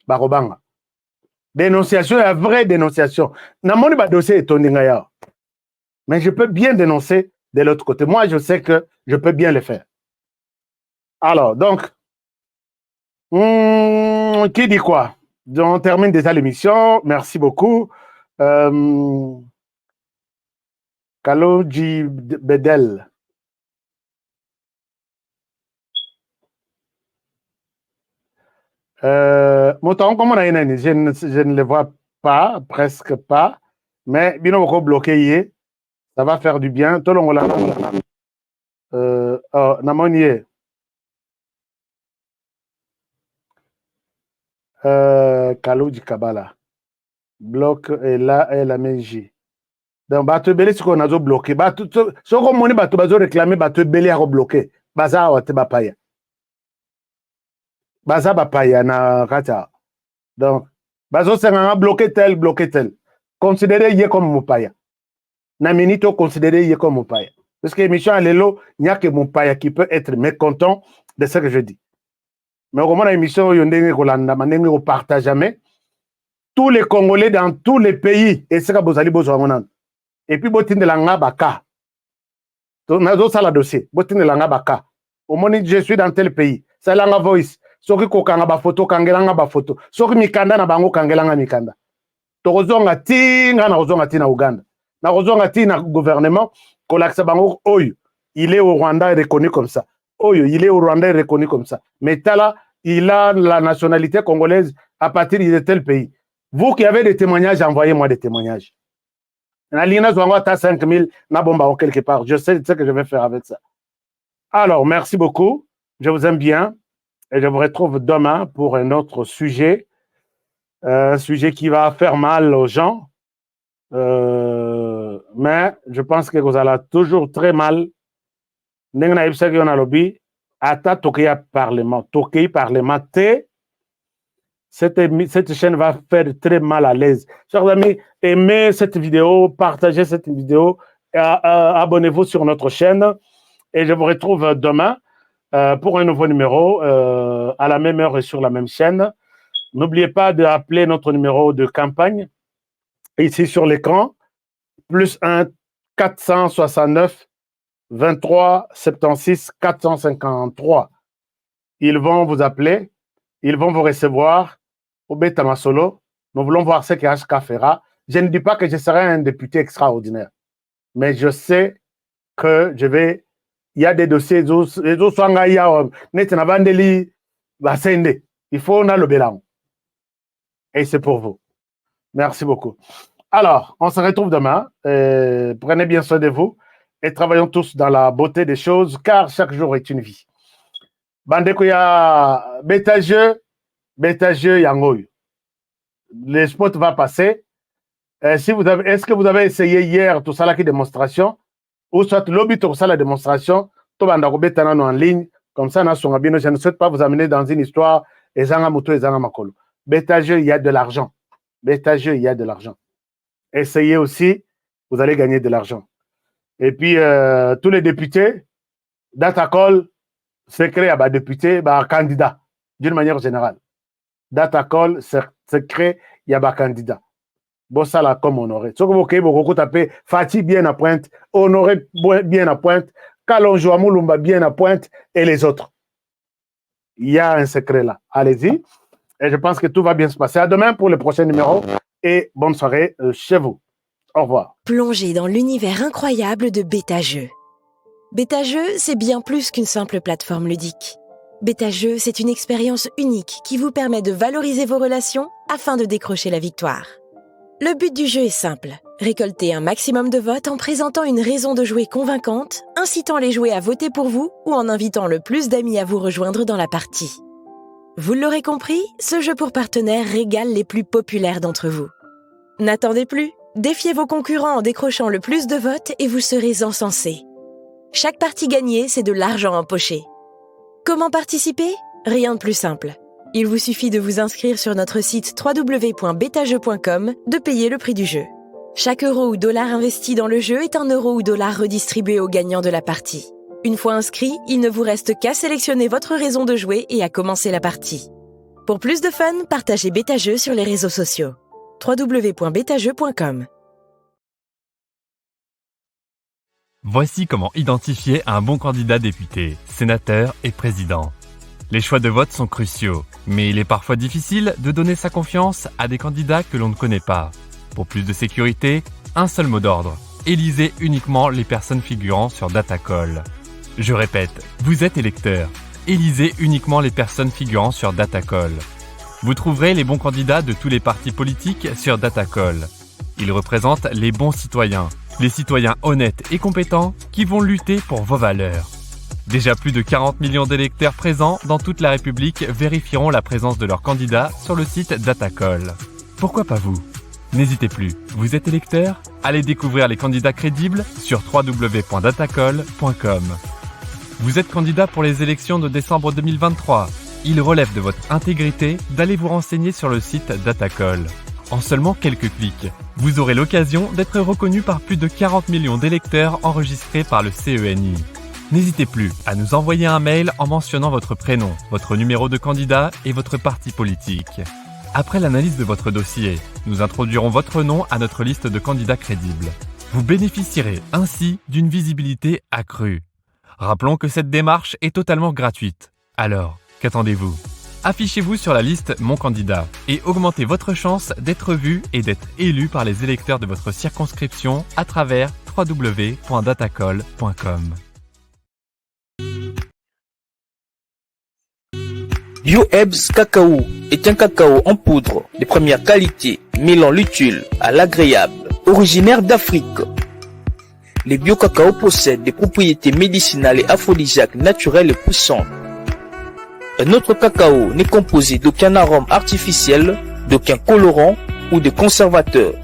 Barobanga. Dénonciation, la vraie dénonciation. Dans mon dossier est tondingaya. Mais je peux bien dénoncer de l'autre côté. Moi, je sais que je peux bien le faire. Alors, donc, qui dit quoi? On termine déjà l'émission. Merci beaucoup. Kaloji Bedel. Montant, comment on a une je ne le vois pas, presque pas, mais bien on va bloquer, ça va faire du bien. Tout le monde Namonier. Kaloji Kabala. Bloc et là et la MJ. Donc, bateau belé, ce qu'on a bloqué. Ce qu'on a bateau réclamé, bateau belé a bloqué. Baza a te bapaya. Baza bapaya na kata. Donc, Bazo senganga bloqué tel. Considérez yé comme Moupaya. Naminito considérez yé comme Moupaya. Parce que l'émission Alelo, il n'y a que Moupaya qui peut être mécontent de ce que je dis. Mais au moment de l'émission, on partage jamais. Tous les Congolais dans tous les pays, et c'est que vous allez besoin. Et puis, botin de langa baka. Nazo sala dossier. Botin de langa baka. Au moment où je suis dans tel pays, c'est langa voice. Soki kokanga ba photo, kangelanga ba photo. Soki mikanda na bango kangelanga mikanda. Tokozonga tinga na kozonga tina Uganda. Na kozonga tina gouvernement, kolaksa bango oyo. Il est au Rwanda reconnu comme ça. Oyo, il est au Rwanda reconnu comme ça. Mais Tala, il a la nationalité congolaise à partir de tel pays. Vous qui avez des témoignages, envoyez-moi des témoignages. Nalina Zwango ta 5000 na bomba quelque part. Je sais ce que je vais faire avec ça. Alors, merci beaucoup. Je vous aime bien. Et je vous retrouve demain pour un autre sujet. Un sujet qui va faire mal aux gens. Mais je pense que vous allez toujours très mal. Nengna ibsaki on a lobby. Ata Tokeya Parlement. Tokei Parlement. Cette chaîne va faire très mal à l'aise. Chers amis, aimez cette vidéo, partagez cette vidéo, abonnez-vous sur notre chaîne et je vous retrouve demain pour un nouveau numéro à la même heure et sur la même chaîne. N'oubliez pas d'appeler notre numéro de campagne ici sur l'écran, plus 1 469 23 76 453. Ils vont vous appeler, ils vont vous recevoir. Au Betamasolo, nous voulons voir ce qu'HK fera. Je ne dis pas que je serai un député extraordinaire, mais je sais que je vais. Il y a des dossiers, il faut on a le bilan. Et c'est pour vous. Merci beaucoup. Alors, on se retrouve demain. Prenez bien soin de vous et travaillons tous dans la beauté des choses, car chaque jour est une vie. Bandeko ya Bétageux Yangoy. Le spot va passer. Est-ce que vous avez essayé hier tout ça là qui démonstration ou soit lobby tout ça la démonstration tout bandako betana en ligne comme ça na songa bino. Je ne souhaite pas vous amener dans une histoire ezanga moto ezanga makolo. Bétageux, il y a de l'argent. Bétageux, il y a de l'argent. Essayez aussi, vous allez gagner de l'argent. Et puis tous les députés Datacall secret à député candidat d'une manière générale. Datacall secret il y a des candidats. Bon, ça là, comme honoré. Ce que vous voyez, vous tapez Fatih bien à pointe, Honoré bien à pointe, Kalonjo Amoulumba bien à pointe et les autres. Il y a un secret là. Allez-y. Et je pense que tout va bien se passer. À demain pour le prochain numéro et bonne soirée chez vous. Au revoir. Plongez dans l'univers incroyable de Bétageux. Bétageux, c'est bien plus qu'une simple plateforme ludique. Bétageux, c'est une expérience unique qui vous permet de valoriser vos relations afin de décrocher la victoire. Le but du jeu est simple, récolter un maximum de votes en présentant une raison de jouer convaincante, incitant les joueurs à voter pour vous ou en invitant le plus d'amis à vous rejoindre dans la partie. Vous l'aurez compris, ce jeu pour partenaires régale les plus populaires d'entre vous. N'attendez plus, défiez vos concurrents en décrochant le plus de votes et vous serez encensés. Chaque partie gagnée, c'est de l'argent empoché. Comment participer ? Rien de plus simple. Il vous suffit de vous inscrire sur notre site www.betageux.com, de payer le prix du jeu. Chaque euro ou dollar investi dans le jeu est un euro ou dollar redistribué aux gagnants de la partie. Une fois inscrit, il ne vous reste qu'à sélectionner votre raison de jouer et à commencer la partie. Pour plus de fun, partagez Bétageux sur les réseaux sociaux. www.betageux.com. Voici comment identifier un bon candidat député, sénateur et président. Les choix de vote sont cruciaux, mais il est parfois difficile de donner sa confiance à des candidats que l'on ne connaît pas. Pour plus de sécurité, un seul mot d'ordre. Élisez uniquement les personnes figurant sur Datacall. Je répète, vous êtes électeur. Élisez uniquement les personnes figurant sur Datacall. Vous trouverez les bons candidats de tous les partis politiques sur Datacall. Ils représentent les bons citoyens, les citoyens honnêtes et compétents qui vont lutter pour vos valeurs. Déjà plus de 40 millions d'électeurs présents dans toute la République vérifieront la présence de leurs candidats sur le site Datacall. Pourquoi pas vous ? N'hésitez plus, vous êtes électeur ? Allez découvrir les candidats crédibles sur www.datacall.com. Vous êtes candidat pour les élections de décembre 2023. il relève de votre intégrité d'aller vous renseigner sur le site Datacall. En seulement quelques clics, vous aurez l'occasion d'être reconnu par plus de 40 millions d'électeurs enregistrés par le CENI. N'hésitez plus à nous envoyer un mail en mentionnant votre prénom, votre numéro de candidat et votre parti politique. Après l'analyse de votre dossier, nous introduirons votre nom à notre liste de candidats crédibles. Vous bénéficierez ainsi d'une visibilité accrue. Rappelons que cette démarche est totalement gratuite. Alors, qu'attendez-vous ? Affichez-vous sur la liste Mon candidat et augmentez votre chance d'être vu et d'être élu par les électeurs de votre circonscription à travers www.datacall.com. Bio-Ebs Cacao est un cacao en poudre de première qualité, mêlant l'utile à l'agréable, originaire d'Afrique. Les bio-cacao possèdent des propriétés médicinales et aphrodisiaques naturelles et puissantes. Notre cacao n'est composé d'aucun arôme artificiel, d'aucun colorant ou de conservateur.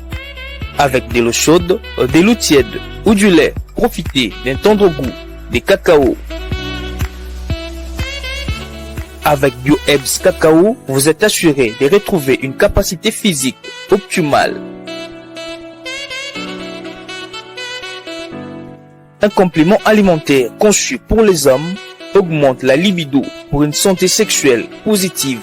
Avec de l'eau chaude, de l'eau tiède ou du lait, profitez d'un tendre goût des cacao. Avec Bio-Ebs Cacao, vous êtes assuré de retrouver une capacité physique optimale. Un complément alimentaire conçu pour les hommes augmente la libido pour une santé sexuelle positive.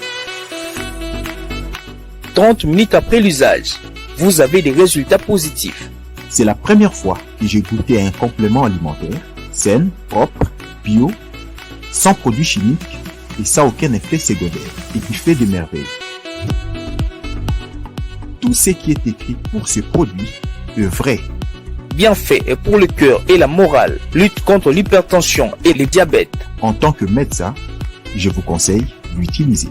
30 minutes après l'usage, vous avez des résultats positifs. C'est la première fois que j'ai goûté un complément alimentaire sain, propre, bio, sans produits chimiques et sans aucun effet secondaire et qui fait des merveilles. Tout ce qui est écrit pour ce produit est vrai. Bien fait et pour le cœur et la morale, lutte contre l'hypertension et le diabète. En tant que médecin, je vous conseille d'utiliser.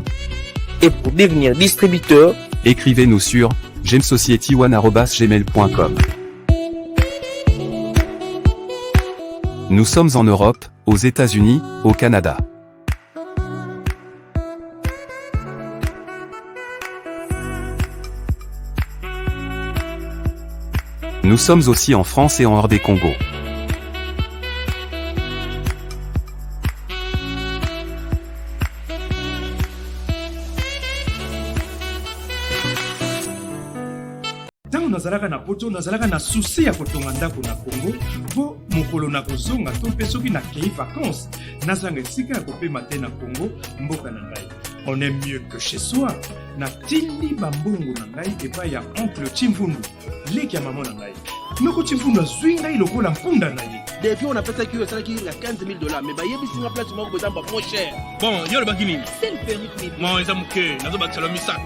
Et pour devenir distributeur, écrivez-nous sur gemsociety1@gmail.com. Nous sommes en Europe, aux États-Unis, au Canada. Nous sommes aussi en France et en hors des Congo. ntango nazalaka na poto nazalaka na susi ya kotonga ndako na Congo mpo mokolo na kozonga to mpe soki nakei vacances nazanga esika ya kopema te na Congo mboka na ngai. On est mieux que chez soi. Natindi bambongo na ngai epai ya oncle Chimfundu leki ya mama na ngai noko Chimfundu azwi ngai lokola mpunda na ye. Depuis on apesaki oyo esalaki na $15,000 mais bayebisinga place moko kozamba moins cher. Bon, yo lobaki nini? C'est le permis. Moi, eza muke, nazobakisa lo misato.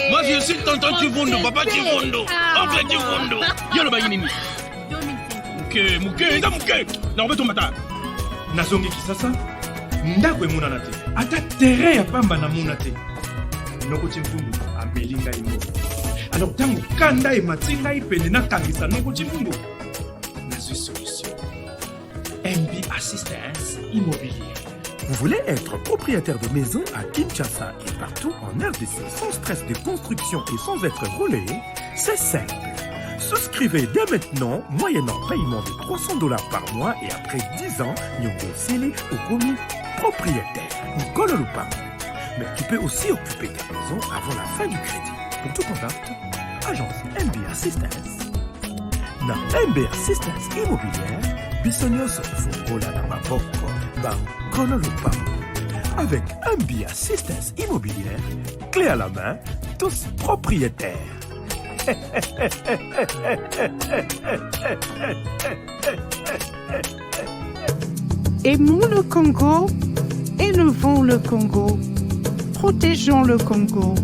Moi, je suis tonton Chivundu, papa Chivundu, oncle Chivundu. Yo lobaki nini? Muke, eza muke. Na obeto mata. Nazongi kisasa ndako emonana te ata terrain ya pamba namona te noko Chimfundu ameli ngai ngo. Alors ntango kanda emati ngai pene nakangisa noko Chimfundu nazwi solution. MB Assistance Immobilier. Vous voulez être propriétaire de maison à Kinshasa et partout en RDC sans stress de construction et sans être roulé? C'est simple. Souscrivez dès maintenant, moyennant paiement de $300 par mois et après 10 ans, Nyongo Sele ou commis propriétaire. Nkolo Lupango. Mais tu peux aussi occuper ta maison avant la fin du crédit. Pour tout contact, agence MB Assistance. Dans MB Assistance Immobilière, Bissonioso Fungola na Maboko, Nkolo Lupango. Avec MB Assistance Immobilière, clé à la main, tous propriétaires. Aimons le Congo, élevons le Congo, protégeons le Congo,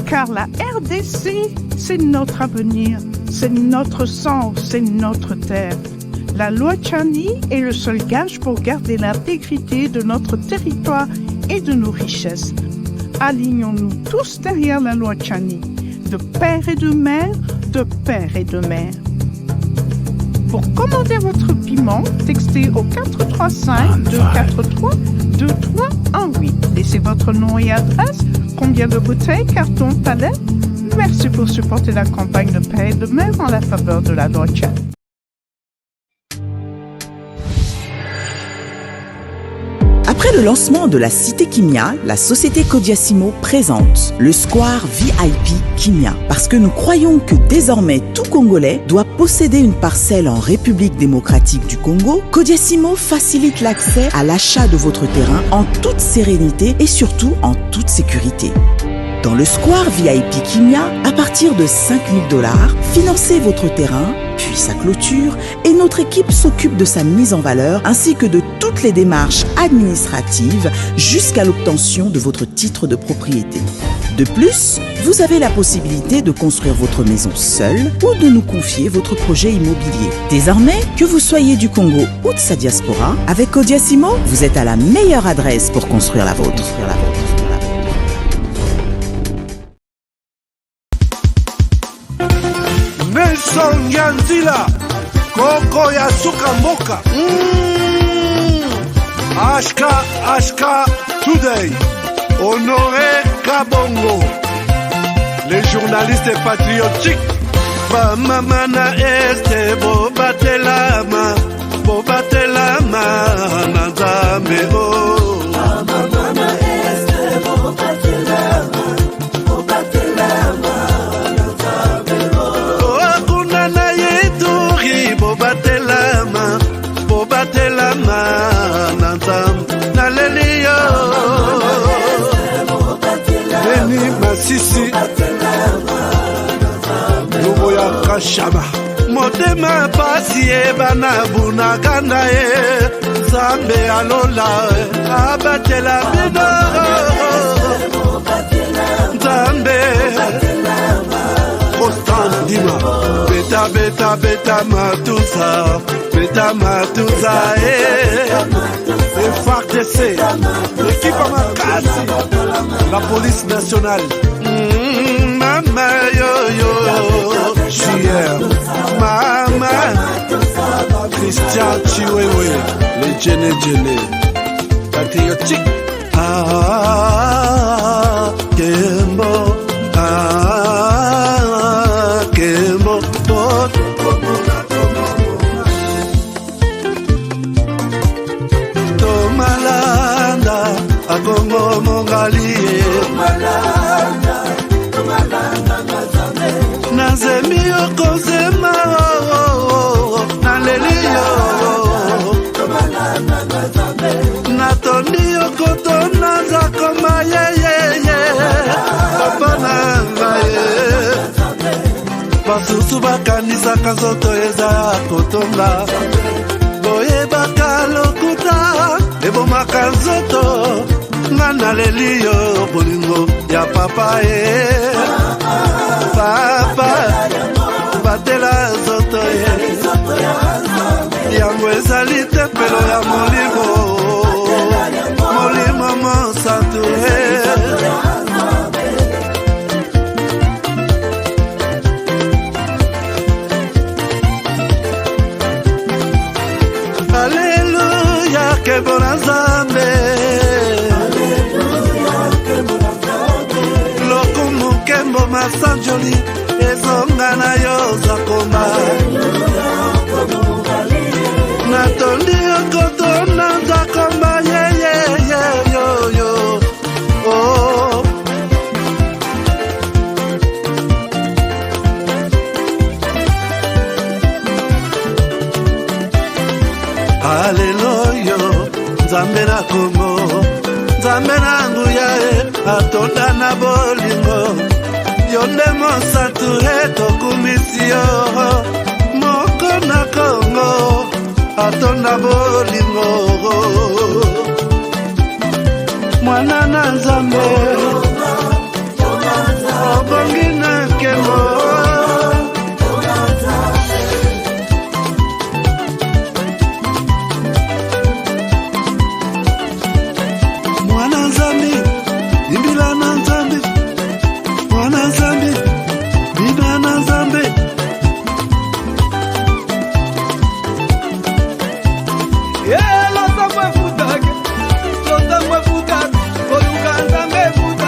car la RDC, c'est notre avenir, c'est notre sang, c'est notre terre. La loi Tchani est le seul gage pour garder l'intégrité de notre territoire et de nos richesses. Alignons-nous tous derrière la loi Tchani, de père et de mère, de père et de mère. Pour commander votre piment, textez au 435 243 2318. Laissez votre nom et adresse, combien de bouteilles, cartons, palettes. Merci pour supporter la campagne de père et de mère en la faveur de la loi Tchani. Après le lancement de la Cité Kimia, la société Codiasimo présente le Square VIP Kimia. Parce que nous croyons que désormais tout Congolais doit posséder une parcelle en République démocratique du Congo, Codiasimo facilite l'accès à l'achat de votre terrain en toute sérénité et surtout en toute sécurité. Dans le Square VIP Kimia, à partir de 5 000 $, financez votre terrain, puis sa clôture, et notre équipe s'occupe de sa mise en valeur ainsi que de toutes les démarches administratives jusqu'à l'obtention de votre titre de propriété. De plus, vous avez la possibilité de construire votre maison seule ou de nous confier votre projet immobilier. Désormais, que vous soyez du Congo ou de sa diaspora, avec Codiasimo, vous êtes à la meilleure adresse pour construire la vôtre. Nelson Nyanzila, Koko ya suka mboka. Ashka Today, Honoré Kabongo, les journalistes patriotiques. Bamamana este bobatelama nanzambe o. Bamamana este bobatelama nanzambe o. Akuna na yeturi bobatelama nanzambe naleliyo. Beni Masisi Lubo ya Kashaba Motema pasi bana bunaka na ye Zambe alola abatela bino Zambe Constant Dima Beta matuza FARDC l'équipe Amakasi la police nationale Mama yo JR Mama Christian Chiwewe les Djene patriotique Kembo Kembo Tomalanda Akongo Mongali Nazemi okozema Naleliyo Natoni okotona zakoma ye Papa nangaye Basusu bakanisaka nzoto eza kotonga Boye bakalokuta ebomaka nzoto Ngana leliyo bolingo ya papa Papa batela zoto yango ezali tempelo ya molimo mosatu Alleluia kebona Nzambe Lokumu kembo masanjoli ezonga na yo zakoma Natondi okotona zakoma yo oh Hallelujah Nzambe na Kongo Nzambe na nguya atonda na bolingo Yonde mosatu etokumisi yo Moko na Kongo atonda bolingo Mwana na Nzambe Obongi na kemo Mwana Nzambe Imbila na Nzambe Mwana Nzambe Bina na Nzambe Lota mwe futake Oluka Nzambe futake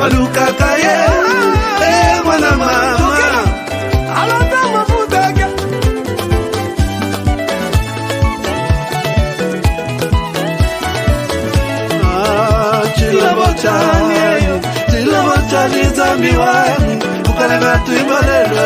balukaka ye mwana mama alonda mafutake chilobotani zambi wangu ukalanga tuibalelo